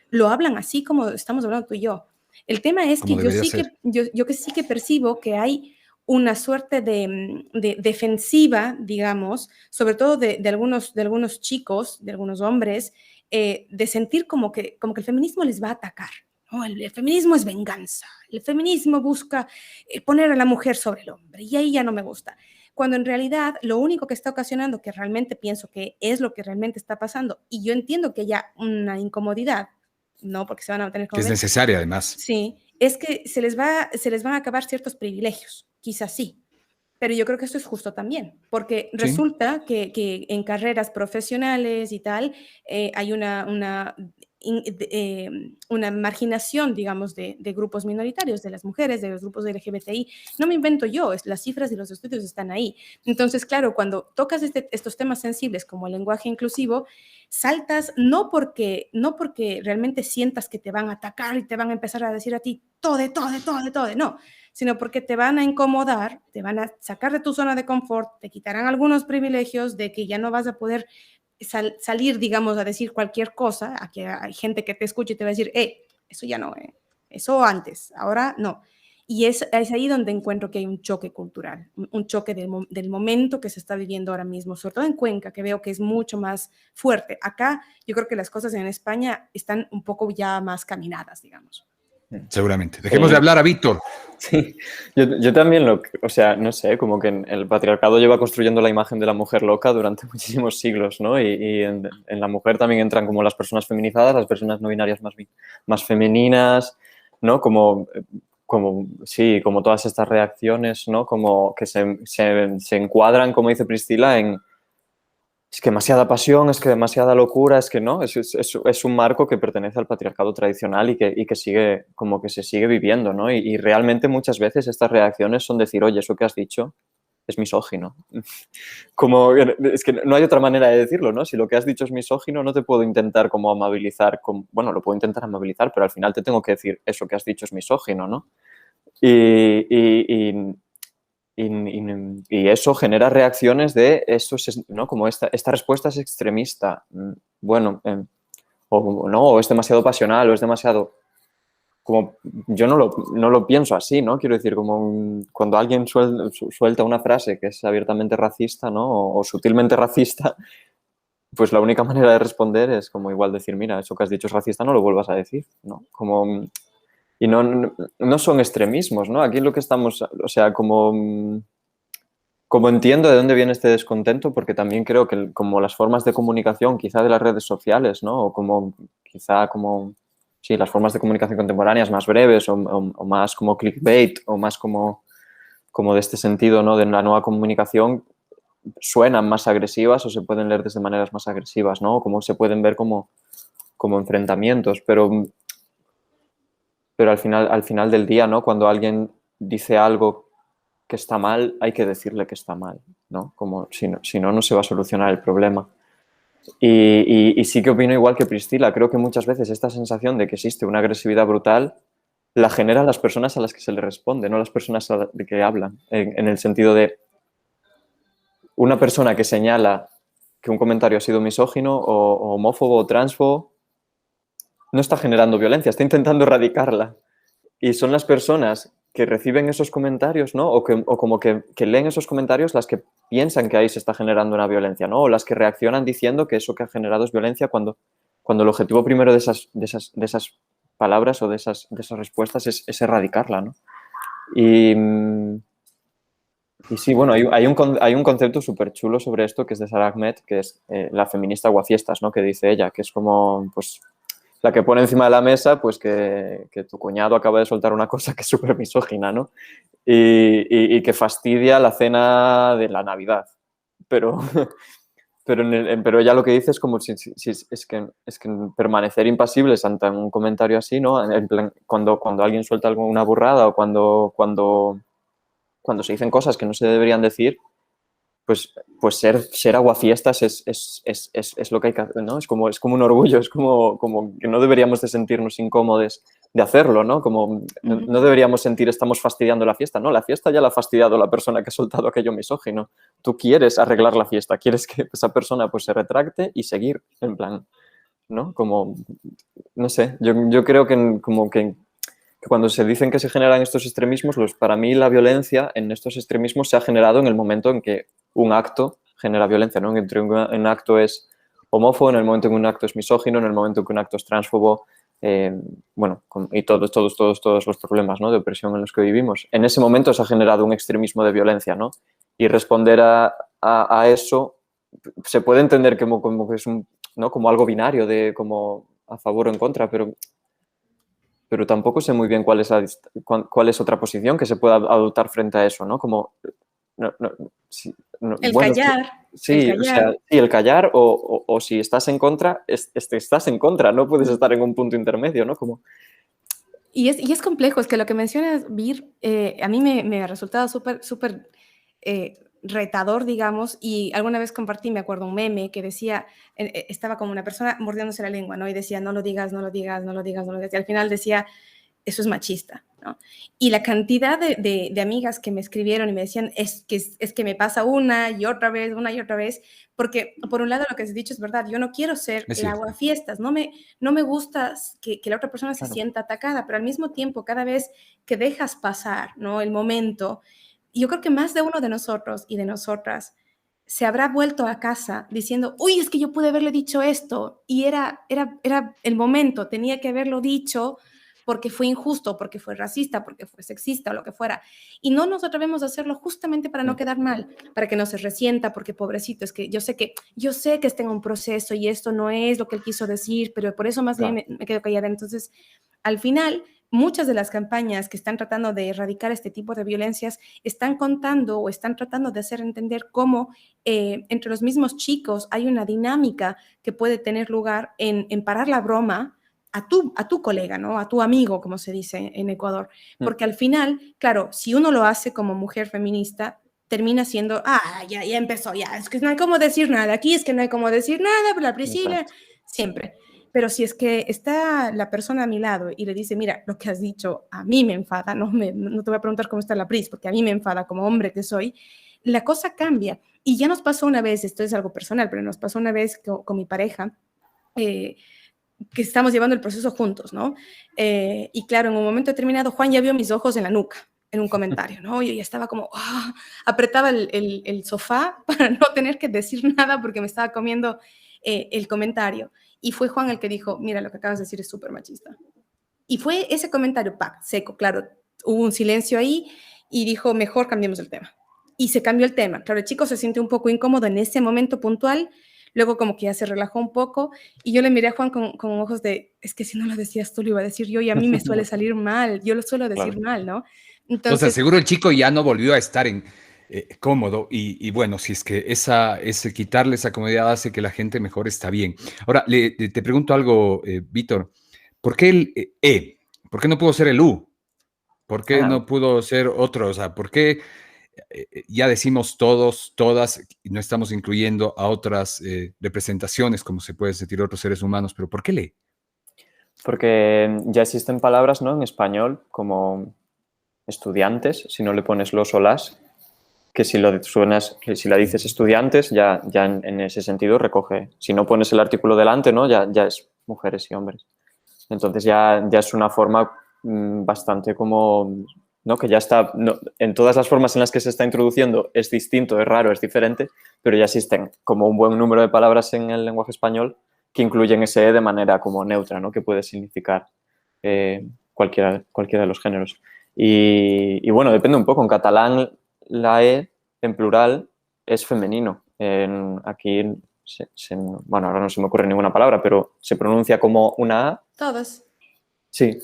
lo hablan así como estamos hablando tú y yo. El tema es que como debería ser. yo que sí que percibo que hay una suerte de defensiva, digamos, sobre todo de algunos chicos, de algunos hombres, de sentir como que el feminismo les va a atacar. ¿No? El feminismo es venganza, el feminismo busca poner a la mujer sobre el hombre y ahí ya no me gusta. Cuando en realidad lo único que está ocasionando, que realmente pienso que es lo que realmente está pasando, y yo entiendo que haya una incomodidad, ¿no? Porque se van a tener que es necesaria además. Sí, es que se les van a acabar ciertos privilegios, quizás sí, pero yo creo que eso es justo también, porque resulta que en carreras profesionales y tal hay una marginación, digamos, de grupos minoritarios, de las mujeres, de los grupos de LGBTI. No me invento yo, las cifras y los estudios están ahí. Entonces, claro, cuando tocas estos temas sensibles como el lenguaje inclusivo, saltas no porque realmente sientas que te van a atacar y te van a empezar a decir a ti todo, no, sino porque te van a incomodar, te van a sacar de tu zona de confort, te quitarán algunos privilegios de que ya no vas a poder salir, digamos, a decir cualquier cosa, a que hay gente que te escuche y te va a decir, eso ya no, eso antes, ahora no. Y es ahí donde encuentro que hay un choque cultural, un choque del momento que se está viviendo ahora mismo, sobre todo en Cuenca, que veo que es mucho más fuerte. Acá yo creo que las cosas en España están un poco ya más caminadas, digamos. Seguramente. Dejemos de hablar a Víctor. Sí, yo también o sea, no sé, como que el patriarcado lleva construyendo la imagen de la mujer loca durante muchísimos siglos, ¿no? Y en la mujer también entran como las personas feminizadas, las personas no binarias más femeninas, ¿no? Como todas estas reacciones, ¿no? Como que se encuadran, como dice Priscila, es que demasiada pasión, es que demasiada locura, es que no, es un marco que pertenece al patriarcado tradicional y que sigue, como que se sigue viviendo, ¿no? Y realmente muchas veces estas reacciones son decir, oye, eso que has dicho es misógino. Como, es que no hay otra manera de decirlo, ¿no? Si lo que has dicho es misógino, no te puedo intentar como amabilizar, bueno, lo puedo intentar amabilizar, pero al final te tengo que decir, eso que has dicho es misógino, ¿no? Y eso genera reacciones de eso, ¿no? Como esta respuesta es extremista, bueno, o es demasiado pasional, o es demasiado... Como yo no lo pienso así, ¿no? Quiero decir, como cuando alguien suelta una frase que es abiertamente racista, ¿no? O sutilmente racista, pues la única manera de responder es como igual decir, mira, eso que has dicho es racista, no lo vuelvas a decir, ¿no? Como... Y no son extremismos, ¿no? Aquí lo que estamos, o sea, como entiendo de dónde viene este descontento, porque también creo que como las formas de comunicación, quizá de las redes sociales, ¿no? O como sí, las formas de comunicación contemporáneas más breves o más como clickbait o más como de este sentido, ¿no? De la nueva comunicación suenan más agresivas o se pueden leer desde maneras más agresivas, ¿no? O como se pueden ver como enfrentamientos, pero al final del día, ¿no? Cuando alguien dice algo que está mal, hay que decirle que está mal, ¿no? Como si no se va a solucionar el problema. Y sí que opino igual que Priscila. Creo que muchas veces esta sensación de que existe una agresividad brutal la generan las personas a las que se le responde, no las personas de que hablan. En el sentido de una persona que señala que un comentario ha sido misógino o homófobo o transfobo no está generando violencia, está intentando erradicarla. Y son las personas que reciben esos comentarios, ¿no? O como que leen esos comentarios las que piensan que ahí se está generando una violencia, ¿no? O las que reaccionan diciendo que eso que ha generado es violencia cuando el objetivo primero de esas palabras o de esas respuestas es erradicarla, ¿no? Y sí, bueno, hay un concepto súper chulo sobre esto que es de Sara Ahmed, que es la feminista aguafiestas, ¿no? Que dice ella, que es como, pues, la que pone encima de la mesa, pues, que tu cuñado acaba de soltar una cosa que es súper misógina, ¿no? Y que fastidia la cena de la Navidad. Pero ella lo que dice es como es que permanecer impasibles ante un comentario así, ¿no? En plan, cuando alguien suelta alguna burrada o cuando se dicen cosas que no se deberían decir, pues ser aguafiestas es lo que hay que hacer, ¿no? Es como un orgullo, es como que no deberíamos de sentirnos incómodos de hacerlo, ¿no? Como no deberíamos sentir estamos fastidiando la fiesta, ¿no? La fiesta ya la ha fastidiado la persona que ha soltado aquello misógino. Tú quieres arreglar la fiesta, quieres que esa persona pues se retracte y seguir, en plan, ¿no? Como, no sé, yo creo que como que que cuando se dicen que se generan estos extremismos, pues para mí la violencia en estos extremismos se ha generado en el momento en que un acto genera violencia, ¿no? Entre un acto es homófobo, en el momento en que un acto es misógino, en el momento en que un acto es transfobo, bueno, y todos los problemas, ¿no?, de opresión en los que vivimos. En ese momento se ha generado un extremismo de violencia, ¿no? Y responder a eso se puede entender como que es ¿no?, como algo binario, de como a favor o en contra, pero tampoco sé muy bien cuál es otra posición que se pueda adoptar frente a eso, ¿no? Como, El bueno, callar. sí, El callar. o sea, sí, el callar o si estás en contra, estás en contra, no puedes estar en un punto intermedio, ¿no? Como... Y es complejo, es que lo que mencionas, Vir, a mí me ha resultado súper retador, digamos, y alguna vez compartí, me acuerdo, un meme que decía, estaba como una persona mordiéndose la lengua, ¿no? Y decía, no lo digas, no lo digas, no lo digas, no lo digas. Y al final decía, eso es machista, ¿no? Y la cantidad de amigas que me escribieron y me decían, es que me pasa una y otra vez, porque por un lado lo que has dicho es verdad, yo no quiero ser Es la cierto. aguafiestas, no me gusta que la otra persona se Claro. sienta atacada, pero al mismo tiempo, cada vez que dejas pasar, ¿no?, el momento, yo creo que más de uno de nosotros y de nosotras se habrá vuelto a casa diciendo, uy, es que yo pude haberle dicho esto, y era el momento, tenía que haberlo dicho porque fue injusto, porque fue racista, porque fue sexista o lo que fuera. Y no nos atrevemos a hacerlo justamente para no quedar mal, para que no se resienta, porque pobrecito, es que yo sé que está en un proceso y esto no es lo que él quiso decir, pero por eso más bien me quedo callada. Entonces, al final, muchas de las campañas que están tratando de erradicar este tipo de violencias están contando o están tratando de hacer entender cómo entre los mismos chicos hay una dinámica que puede tener lugar en parar la broma a tu colega, ¿no?, a tu amigo, como se dice en Ecuador. Porque al final, claro, si uno lo hace como mujer feminista, termina siendo, ya empezó, ya, es que no hay como decir nada, aquí es que no hay como decir nada, pero la Priscila, siempre. Pero si es que está la persona a mi lado y le dice, mira, lo que has dicho a mí me enfada, no te voy a preguntar cómo está la Pris, porque a mí me enfada como hombre que soy, la cosa cambia. Y ya nos pasó una vez, esto es algo personal, pero nos pasó una vez con mi pareja, que estamos llevando el proceso juntos, ¿no? Y claro, en un momento determinado, Juan ya vio mis ojos en la nuca, en un comentario, ¿no? Yo ya estaba como, apretaba el sofá para no tener que decir nada porque me estaba comiendo el comentario. Y fue Juan el que dijo, mira, lo que acabas de decir es súper machista. Y fue ese comentario, seco, claro, hubo un silencio ahí y dijo, mejor cambiemos el tema. Y se cambió el tema. Claro, el chico se siente un poco incómodo en ese momento puntual, luego como que ya se relajó un poco y yo le miré a Juan con ojos de, es que si no lo decías tú, lo iba a decir yo y a mí me suele salir mal, yo lo suelo decir mal, ¿no? Entonces, seguro el chico ya no volvió a estar cómodo y bueno, si es que ese quitarle esa comodidad hace que la gente mejor está bien. Ahora, te pregunto algo, Víctor, ¿por qué el ¿por qué no pudo ser el U? ¿Por qué no pudo ser otro? O sea, ¿por qué ya decimos todos, todas, y no estamos incluyendo a otras representaciones, como se puede sentir otros seres humanos, pero ¿por qué le? Porque ya existen palabras, ¿no?, en español como estudiantes, si no le pones los o las, que si la dices estudiantes, ya en ese sentido recoge. Si no pones el artículo delante, ¿no?, ya es mujeres y hombres. Entonces ya es una forma bastante como, ¿no?, que ya está, no, en todas las formas en las que se está introduciendo es distinto, es raro, es diferente, pero ya existen como un buen número de palabras en el lenguaje español que incluyen ese E de manera como neutra, ¿no?, que puede significar cualquiera de los géneros. Y bueno, depende un poco. En catalán la E en plural es femenino. Aquí, bueno, ahora no se me ocurre ninguna palabra, pero se pronuncia como una A. Todos. Sí,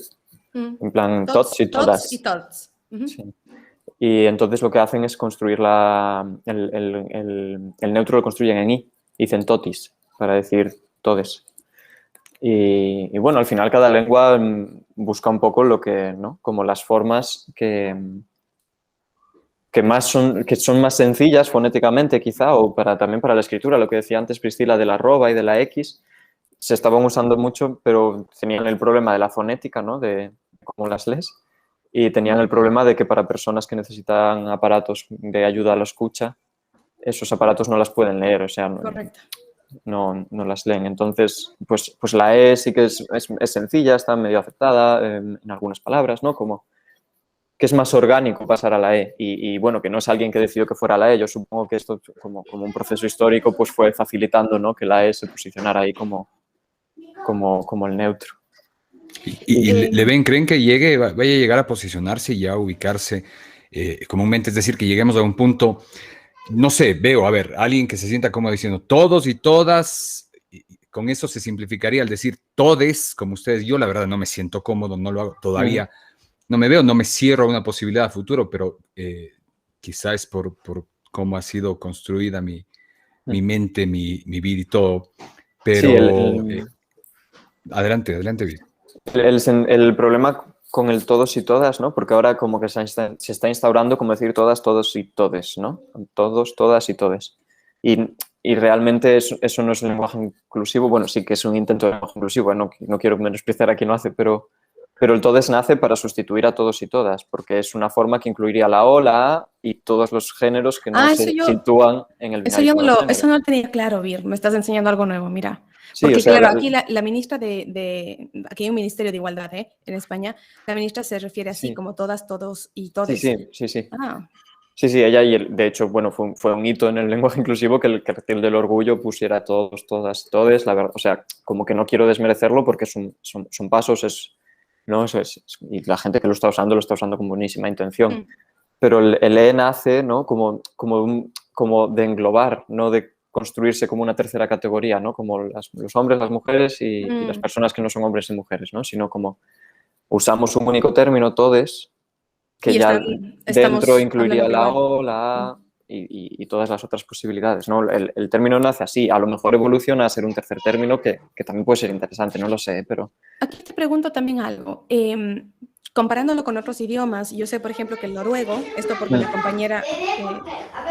en plan tots y todas. Tots y tots. Sí. Y entonces lo que hacen es construir el neutro lo construyen en I. Dicen totis para decir todes. Y bueno, al final cada lengua busca un poco lo que, ¿no?, como las formas que son más sencillas fonéticamente quizá, o también para la escritura, lo que decía antes Priscila de la arroba y de la X, se estaban usando mucho, pero tenían el problema de la fonética, ¿no?, de cómo las lees, y tenían el problema de que para personas que necesitan aparatos de ayuda a la escucha, esos aparatos no las pueden leer, o sea, Correcto. no las leen. Entonces, pues la E sí que es sencilla, está medio aceptada en algunas palabras, ¿no? Como que es más orgánico pasar a la E. Y bueno, que no es alguien que decidió que fuera la E. Yo supongo que esto, como un proceso histórico, pues fue facilitando, ¿no? Que la E se posicionara ahí como el neutro. ¿Y le ven, creen que vaya a llegar a posicionarse y a ubicarse comúnmente? Es decir, que lleguemos a un punto, no sé, veo, a ver, alguien que se sienta como diciendo todos y todas, y con eso se simplificaría al decir todes, como ustedes. Yo la verdad no me siento cómodo, no lo hago todavía, no me veo, no me cierro a una posibilidad a futuro, pero quizás es por cómo ha sido construida mi mente, mi vida y todo. Sí, Pero adelante, Vic. el problema con el todos y todas, ¿no? Porque ahora como que se está instaurando como decir todas, todos y todes, ¿no? Todos, todas y todes. Y realmente eso no es un lenguaje inclusivo. Bueno, sí que es un intento de lenguaje inclusivo, no quiero menospreciar a quien lo hace, pero el todes nace para sustituir a todos y todas, porque es una forma que incluiría la O, la A y todos los géneros que no se sitúan en el binarismo de género. Eso no lo tenía claro, Vir. Me estás enseñando algo nuevo, mira. Sí, Porque o sea, claro, aquí la ministra aquí hay un Ministerio de Igualdad, en España. La ministra se refiere así, sí. como todas, todos y todes. Sí. Ah. Sí, ella, de hecho, bueno, fue un hito en el lenguaje inclusivo que el cartel del orgullo pusiera todos, todas, todes, la verdad, o sea, como que no quiero desmerecerlo porque son pasos, ¿no? Y la gente que lo está usando con buenísima intención, pero el E nace, ¿no? Como de englobar, no de construirse como una tercera categoría, ¿no? Como los hombres, las mujeres y las personas que no son hombres y mujeres, ¿no? Sino como usamos un único término, todes, que y ya dentro incluiría la igual. O, la A y todas las otras posibilidades, ¿no? El término nace así, a lo mejor evoluciona a ser un tercer término que también puede ser interesante, no lo sé, pero... Aquí te pregunto también algo. Comparándolo con otros idiomas, yo sé, por ejemplo, que el noruego, esto porque la compañera,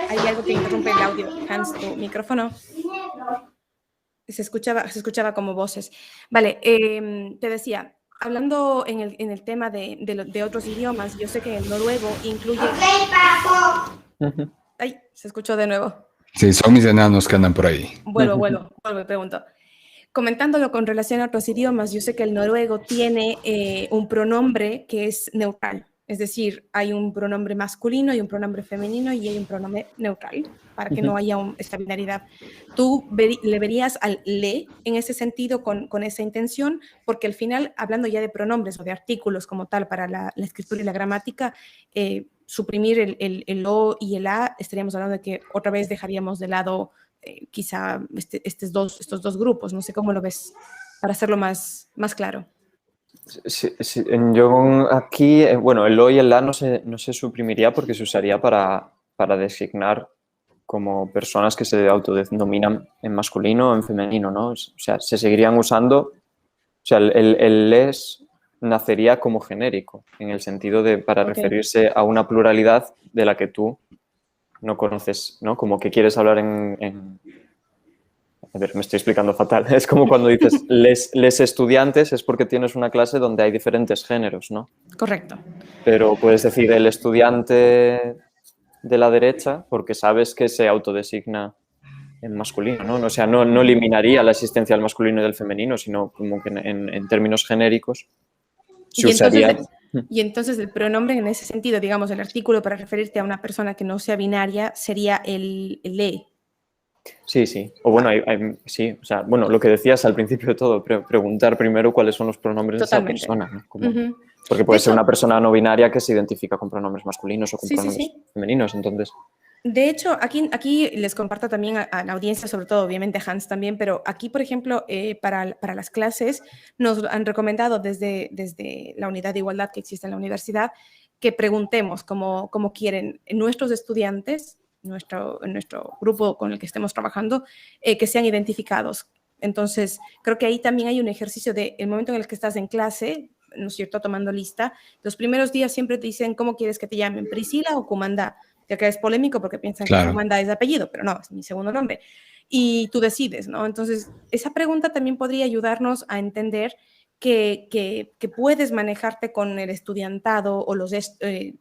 hay algo que interrumpe el audio. Hans, tu micrófono. Se escuchaba como voces. Vale, te decía, hablando en el tema de otros idiomas, yo sé que el noruego incluye... Ay, se escuchó de nuevo. Sí, son mis enanos que andan por ahí. Vuelvo y pregunto. Comentándolo con relación a otros idiomas, yo sé que el noruego tiene un pronombre que es neutral. Es decir, hay un pronombre masculino y un pronombre femenino y hay un pronombre neutral para que no haya esta binaridad. ¿Tú le verías al le en ese sentido con esa intención? Porque al final, hablando ya de pronombres o de artículos como tal para la escritura y la gramática, suprimir el o y el a, estaríamos hablando de que otra vez dejaríamos de lado quizá estos dos grupos. No sé cómo lo ves para hacerlo más claro. Sí, yo aquí, bueno, el o y el la no se suprimiría porque se usaría para designar como personas que se autodenominan en masculino o en femenino, ¿no? O sea, se seguirían usando, o sea, el les nacería como genérico, en el sentido de para referirse a una pluralidad de la que tú no conoces, ¿no? Como que quieres hablar A ver, me estoy explicando fatal. Es como cuando dices les estudiantes, es porque tienes una clase donde hay diferentes géneros, ¿no? Correcto. Pero puedes decir el estudiante de la derecha porque sabes que se autodesigna en masculino, ¿no? O sea, no eliminaría la existencia del masculino y del femenino, sino como que en términos genéricos se usaría... Y entonces el pronombre en ese sentido, digamos, el artículo para referirte a una persona que no sea binaria sería el le. Sí. O bueno, sí, o sea, bueno, lo que decías al principio de todo, preguntar primero cuáles son los pronombres de esa persona, ¿no? Porque puede ser una persona no binaria que se identifica con pronombres masculinos o con pronombres femeninos, entonces... De hecho, aquí les comparto también a la audiencia, sobre todo, obviamente a Hans también, pero aquí, por ejemplo, para las clases nos han recomendado desde la unidad de igualdad que existe en la universidad que preguntemos cómo quieren nuestros estudiantes, nuestro grupo con el que estemos trabajando, que sean identificados. Entonces, creo que ahí también hay un ejercicio de el momento en el que estás en clase, ¿no es cierto?, tomando lista. Los primeros días siempre te dicen cómo quieres que te llamen, Priscila o Kumanda, que acá es polémico porque piensan que Kumanda es apellido, pero no, es mi segundo nombre. Y tú decides, ¿no? Entonces, esa pregunta también podría ayudarnos a entender que puedes manejarte con el estudiantado o los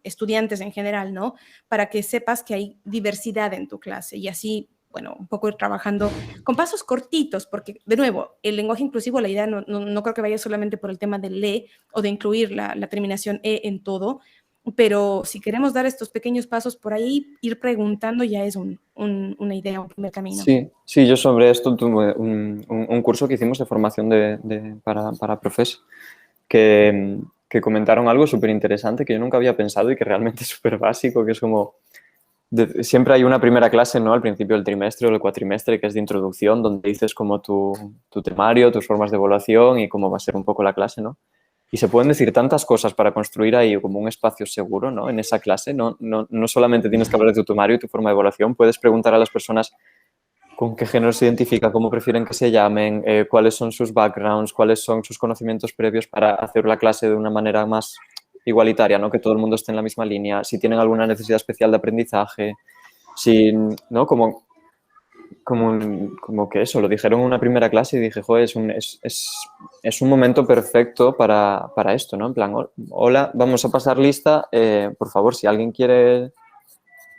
estudiantes en general, ¿no? Para que sepas que hay diversidad en tu clase y así bueno, un poco ir trabajando con pasos cortitos, porque de nuevo, el lenguaje inclusivo, la idea no creo que vaya solamente por el tema del le o de incluir la terminación e en todo, pero si queremos dar estos pequeños pasos por ahí, ir preguntando ya es una idea, un primer camino. Sí, sí, yo sobre esto tuve un curso que hicimos de formación para profes que comentaron algo súper interesante que yo nunca había pensado y que realmente es súper básico, que es como, siempre hay una primera clase, ¿no? Al principio del trimestre o del cuatrimestre, que es de introducción, donde dices como tu temario, tus formas de evaluación y cómo va a ser un poco la clase, ¿no? Y se pueden decir tantas cosas para construir ahí como un espacio seguro, ¿no? En esa clase, no solamente tienes que hablar de tu temario y tu forma de evaluación, puedes preguntar a las personas con qué género se identifica, cómo prefieren que se llamen, cuáles son sus backgrounds, cuáles son sus conocimientos previos para hacer la clase de una manera más igualitaria, ¿no? Que todo el mundo esté en la misma línea, si tienen alguna necesidad especial de aprendizaje, si, ¿no? Como que eso, lo dijeron en una primera clase y dije, joder, es un momento perfecto para esto, ¿no? En plan, hola, vamos a pasar lista, por favor, si alguien quiere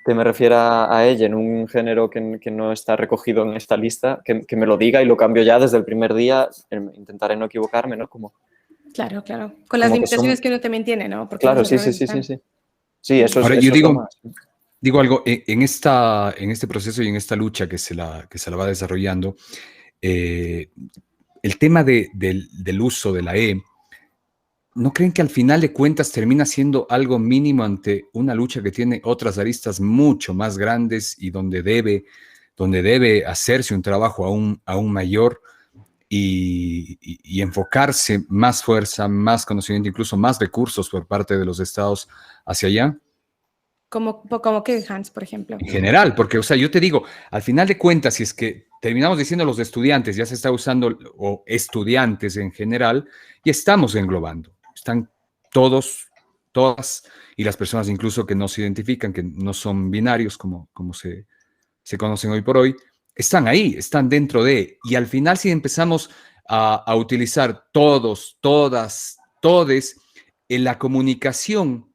que me refiera a ella en un género que no está recogido en esta lista, que me lo diga y lo cambio ya desde el primer día, intentaré no equivocarme, ¿no? Claro. Con las limitaciones que uno también tiene, ¿no? Porque claro, sí. Sí, eso Ahora, es yo lo más. digo algo, en este proceso y en esta lucha que se la va desarrollando, el tema del uso de la E, ¿no creen que al final de cuentas termina siendo algo mínimo ante una lucha que tiene otras aristas mucho más grandes y donde debe hacerse un trabajo aún mayor y enfocarse más fuerza, más conocimiento, incluso más recursos por parte de los estados hacia allá? Como que Hans, por ejemplo. En general, porque, o sea, yo te digo, al final de cuentas, si es que terminamos diciendo los estudiantes, ya se está usando, o estudiantes en general, y estamos englobando. Están todos, todas, y las personas incluso que no se identifican, que no son binarios, como se conocen hoy por hoy, están ahí, están dentro de, y al final si empezamos a utilizar todos, todas, todes, en la comunicación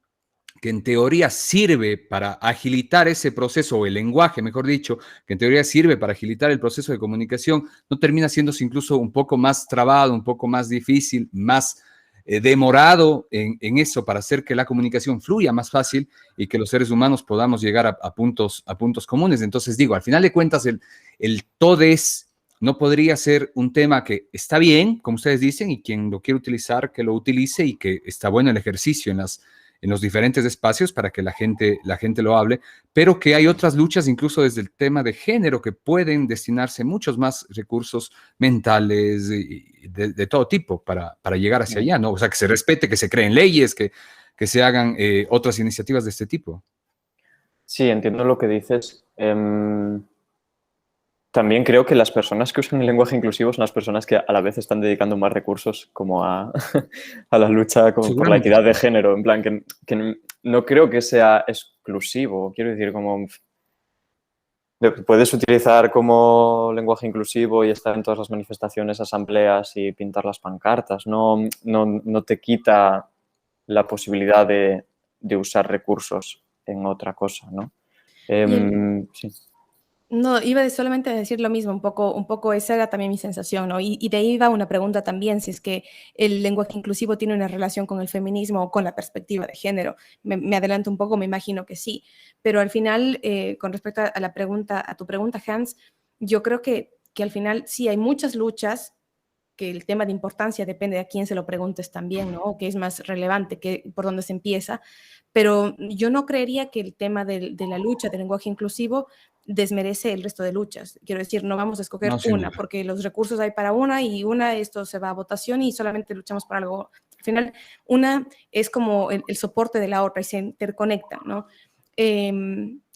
que en teoría sirve para agilitar ese proceso, o el lenguaje, mejor dicho, que en teoría sirve para agilitar el proceso de comunicación, no termina siendo incluso un poco más trabado, un poco más difícil, más demorado en eso para hacer que la comunicación fluya más fácil y que los seres humanos podamos llegar a puntos comunes. Entonces digo, al final de cuentas, el todes no podría ser un tema que está bien, como ustedes dicen, y quien lo quiere utilizar, que lo utilice, y que está bueno el ejercicio en los diferentes espacios para que la gente lo hable, pero que hay otras luchas, incluso desde el tema de género, que pueden destinarse muchos más recursos mentales de todo tipo para llegar hacia allá, ¿no? O sea, que se respete, que se creen leyes, que se hagan otras iniciativas de este tipo. Sí, entiendo lo que dices. También creo que las personas que usan el lenguaje inclusivo son las personas que a la vez están dedicando más recursos como a la lucha como por la equidad de género. En plan, que no creo que sea exclusivo. Quiero decir, como puedes utilizar como lenguaje inclusivo y estar en todas las manifestaciones, asambleas y pintar las pancartas. No te quita la posibilidad de usar recursos en otra cosa, ¿no? Sí. No, iba solamente a decir lo mismo, un poco esa era también mi sensación, ¿no? Y de ahí va una pregunta también, si es que el lenguaje inclusivo tiene una relación con el feminismo o con la perspectiva de género. Me adelanto un poco, me imagino que sí, pero al final, con respecto a tu pregunta, Hans, yo creo que al final sí hay muchas luchas, que el tema de importancia depende de a quién se lo preguntes también, ¿no? Que es más relevante, por dónde se empieza, pero yo no creería que el tema de la lucha del lenguaje inclusivo desmerece el resto de luchas. Quiero decir, no vamos a escoger una, porque los recursos hay para una y esto se va a votación y solamente luchamos por algo. Al final, una es como el soporte de la otra y se interconectan, ¿no?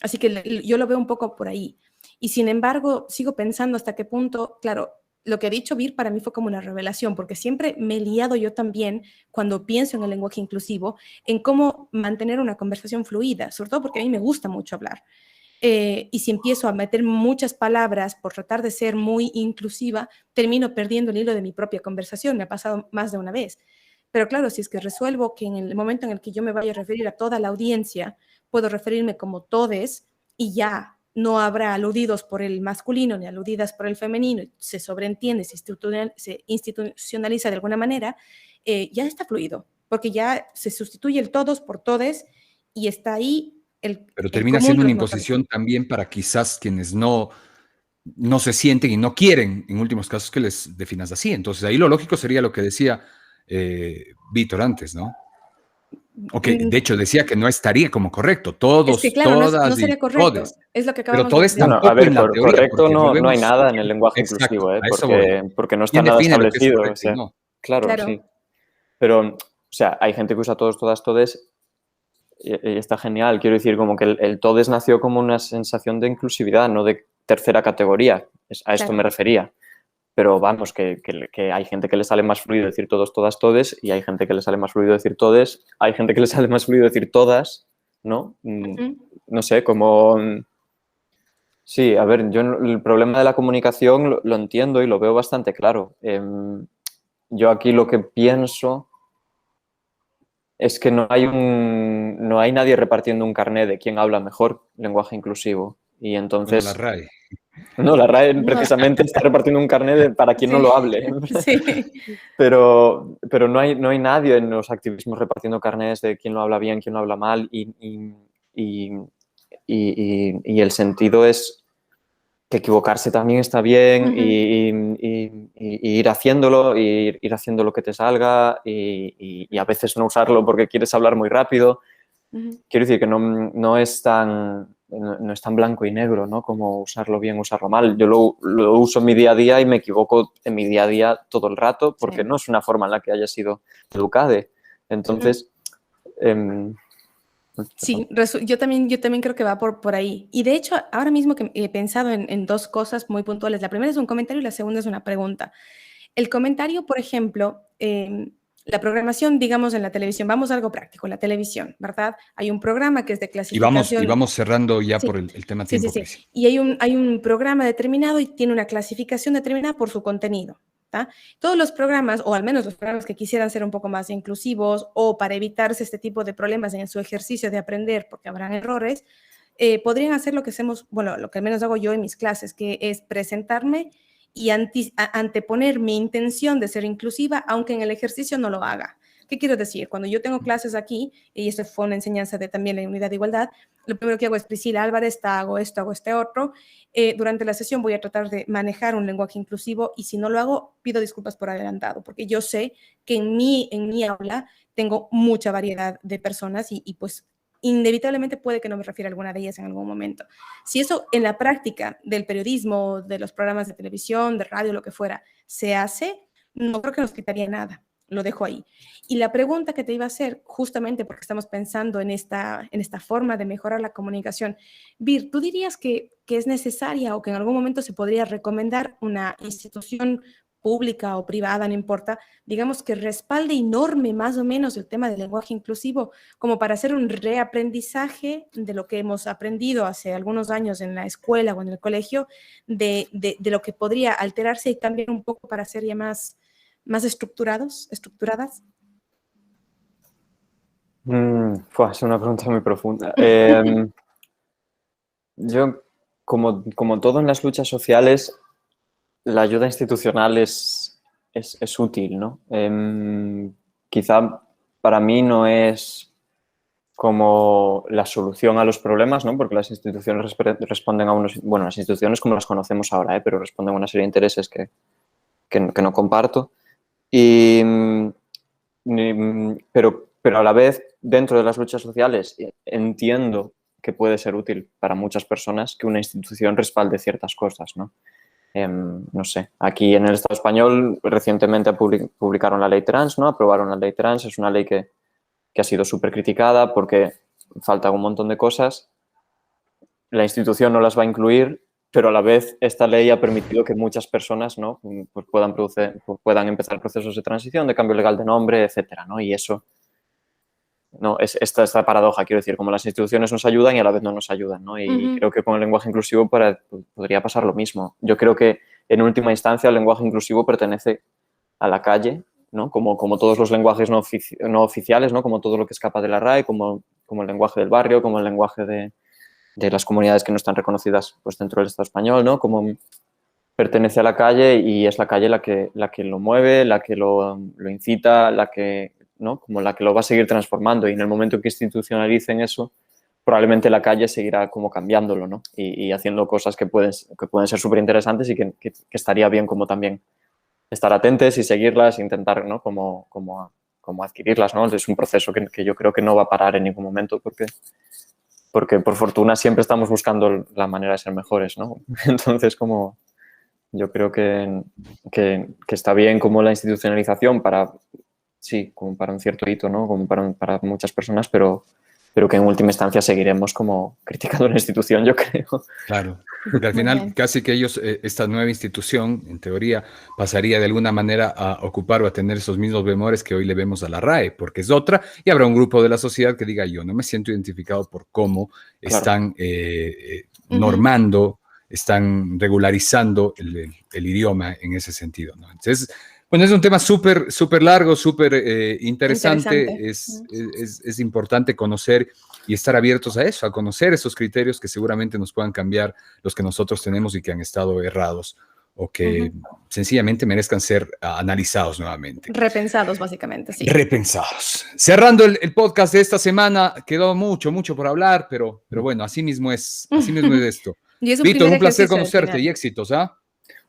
Así que yo lo veo un poco por ahí. Y sin embargo, sigo pensando hasta qué punto, claro, lo que ha dicho Vir para mí fue como una revelación, porque siempre me he liado yo también cuando pienso en el lenguaje inclusivo, en cómo mantener una conversación fluida, sobre todo porque a mí me gusta mucho hablar. Y si empiezo a meter muchas palabras por tratar de ser muy inclusiva, termino perdiendo el hilo de mi propia conversación. Me ha pasado más de una vez. Pero claro, si es que resuelvo que en el momento en el que yo me vaya a referir a toda la audiencia, puedo referirme como todes y ya no habrá aludidos por el masculino ni aludidas por el femenino, se sobreentiende, se institucionaliza de alguna manera, ya está fluido, porque ya se sustituye el todos por todes y está ahí Pero el termina común siendo de una los mortales. imposición también para quizás quienes no se sienten y no quieren, en últimos casos, que les definas así. Entonces, ahí lo lógico sería lo que decía Víctor antes, ¿no? O que, de hecho, decía que no estaría como correcto. Es que, Todos, claro, no todas y sería correcto. todes. Es lo que Pero acabamos todes de Bueno, a tampoco ver, en la teoría, correcto porque no hay volvemos... nada en el lenguaje Exacto, inclusivo, a eso voy. porque no está ¿Quién nada define lo que es establecido. O correcto y sea, no? claro, Claro. sí. Pero, o sea, hay gente que usa todos, todas, todes y está genial. Quiero decir, como que el todes nació como una sensación de inclusividad, no de tercera categoría. A esto Claro. me refería. Pero vamos, que hay gente que le sale más fluido decir todos, todas, todes, y hay gente que le sale más fluido decir todes, hay gente que le sale más fluido decir todas, ¿no? No sé, como... Sí, a ver, yo el problema de la comunicación lo entiendo y lo veo bastante claro. Yo aquí lo que pienso es que no hay nadie repartiendo un carné de quién habla mejor lenguaje inclusivo. Y Bueno, la entonces... RAE. No, la RAE No, precisamente está repartiendo un carnet para quien no sí, lo hable. sí. Pero no hay nadie en los activismos repartiendo carnets de quién lo habla bien, quién lo habla mal. Y el sentido es que equivocarse también está bien y ir haciéndolo, ir haciendo lo que te salga y a veces no usarlo porque quieres hablar muy rápido. Quiero decir que no es tan blanco y negro, ¿no? Como usarlo bien, usarlo mal. Yo lo uso en mi día a día y me equivoco en mi día a día todo el rato porque Sí. no es una forma en la que haya sido educada. Entonces, Sí, yo también creo que va por ahí. Y de hecho, ahora mismo que he pensado en dos cosas muy puntuales. La primera es un comentario y la segunda es una pregunta. El comentario, por ejemplo, la programación, digamos, en la televisión, vamos a algo práctico, la televisión, ¿verdad? Hay un programa que es de Y clasificación. vamos cerrando ya por Sí, el tema sí, sí, tiempo, sí. Cris. Y hay un programa determinado y tiene una clasificación determinada por su contenido. ¿Tá? Todos los programas, o al menos los programas que quisieran ser un poco más inclusivos o para evitarse este tipo de problemas en su ejercicio de aprender, porque habrán errores, podrían hacer lo que hacemos, bueno, lo que al menos hago yo en mis clases, que es presentarme y anteponer mi intención de ser inclusiva, aunque en el ejercicio no lo haga. ¿Qué quiero decir? Cuando yo tengo clases aquí, y esto fue una enseñanza de también la unidad de igualdad, lo primero que hago es, Priscila Álvarez, hago esto, hago este otro. Durante la sesión voy a tratar de manejar un lenguaje inclusivo y si no lo hago, pido disculpas por adelantado, porque yo sé que en mi aula tengo mucha variedad de personas y pues inevitablemente puede que no me refiera a alguna de ellas en algún momento. Si eso en la práctica del periodismo, de los programas de televisión, de radio, lo que fuera, se hace, no creo que nos quitaría nada. Lo dejo ahí. Y la pregunta que te iba a hacer, justamente porque estamos pensando en esta forma de mejorar la comunicación, Vir, ¿tú dirías que es necesaria o que en algún momento se podría recomendar una institución pública o privada, no importa, digamos que respalde y norme más o menos el tema del lenguaje inclusivo, como para hacer un reaprendizaje de lo que hemos aprendido hace algunos años en la escuela o en el colegio, de lo que podría alterarse y cambiar un poco para ser ya más estructuradas? Es una pregunta muy profunda. Yo, como todo en las luchas sociales, la ayuda institucional es útil, ¿no? Quizá para mí no es como la solución a los problemas, ¿no? Porque las instituciones responden a unos... Bueno, las instituciones como las conocemos ahora, pero responden a una serie de intereses que no comparto. Pero a la vez, dentro de las luchas sociales, entiendo que puede ser útil para muchas personas que una institución respalde ciertas cosas, ¿no? No sé, aquí en el Estado español recientemente publicaron la ley trans, ¿no? Aprobaron la ley trans, es una ley que ha sido súper criticada porque falta un montón de cosas. La institución no las va a incluir, pero a la vez esta ley ha permitido que muchas personas, ¿no? Pues puedan empezar procesos de transición, de cambio legal de nombre, etcétera, ¿no? Y eso, ¿no? Es esta paradoja, quiero decir, como las instituciones nos ayudan y a la vez no nos ayudan, ¿no? Y creo que con el lenguaje inclusivo podría pasar lo mismo. Yo creo que en última instancia el lenguaje inclusivo pertenece a la calle, ¿no? Como todos los lenguajes no oficiales, ¿no? Como todo lo que escapa de la RAE, como el lenguaje del barrio, como el lenguaje de las comunidades que no están reconocidas pues, dentro del Estado español, ¿no? Como pertenece a la calle y es la calle la que lo mueve, la que lo incita, ¿no? Como la que lo va a seguir transformando, y en el momento que institucionalicen eso, probablemente la calle seguirá como cambiándolo, ¿no? Y haciendo cosas que pueden ser súper interesantes y que estaría bien como también estar atentos y seguirlas, intentar, ¿no? como adquirirlas, ¿no? Es un proceso que yo creo que no va a parar en ningún momento porque por fortuna siempre estamos buscando la manera de ser mejores, ¿no? Entonces, como yo creo que está bien como la institucionalización como para un cierto hito, ¿no? Como para muchas personas, pero que en última instancia seguiremos como criticando la institución, yo creo. Claro, porque al final casi que ellos, esta nueva institución, en teoría, pasaría de alguna manera a ocupar o a tener esos mismos bemoles que hoy le vemos a la RAE, porque es otra, y habrá un grupo de la sociedad que diga, yo no me siento identificado por cómo están normando, están regularizando el idioma en ese sentido, ¿no? Entonces, bueno, es un tema súper largo, súper interesante. Es importante conocer y estar abiertos a eso, a conocer esos criterios que seguramente nos puedan cambiar los que nosotros tenemos y que han estado errados o que sencillamente merezcan ser analizados nuevamente. Repensados, básicamente, sí. Repensados. Cerrando el podcast de esta semana, quedó mucho por hablar, pero bueno, así mismo es esto. Víctor, un placer conocerte y éxitos, ¿ah?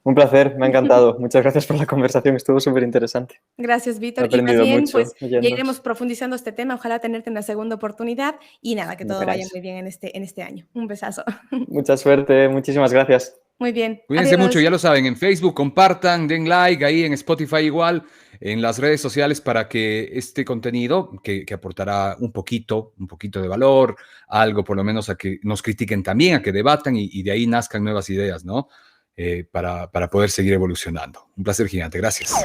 Un placer, me ha encantado. Muchas gracias por la conversación, estuvo súper interesante. Gracias, Víctor. Y más bien, pues ya iremos profundizando este tema. Ojalá tenerte una segunda oportunidad y nada, que todo vaya muy bien en este año. Un besazo. Mucha suerte, muchísimas gracias. Muy bien. Cuídense mucho, ya lo saben, en Facebook compartan, den like, ahí en Spotify igual, en las redes sociales para que este contenido, que aportará un poquito de valor, algo por lo menos a que nos critiquen también, a que debatan y de ahí nazcan nuevas ideas, ¿no? Para poder seguir evolucionando. Un placer gigante. Gracias.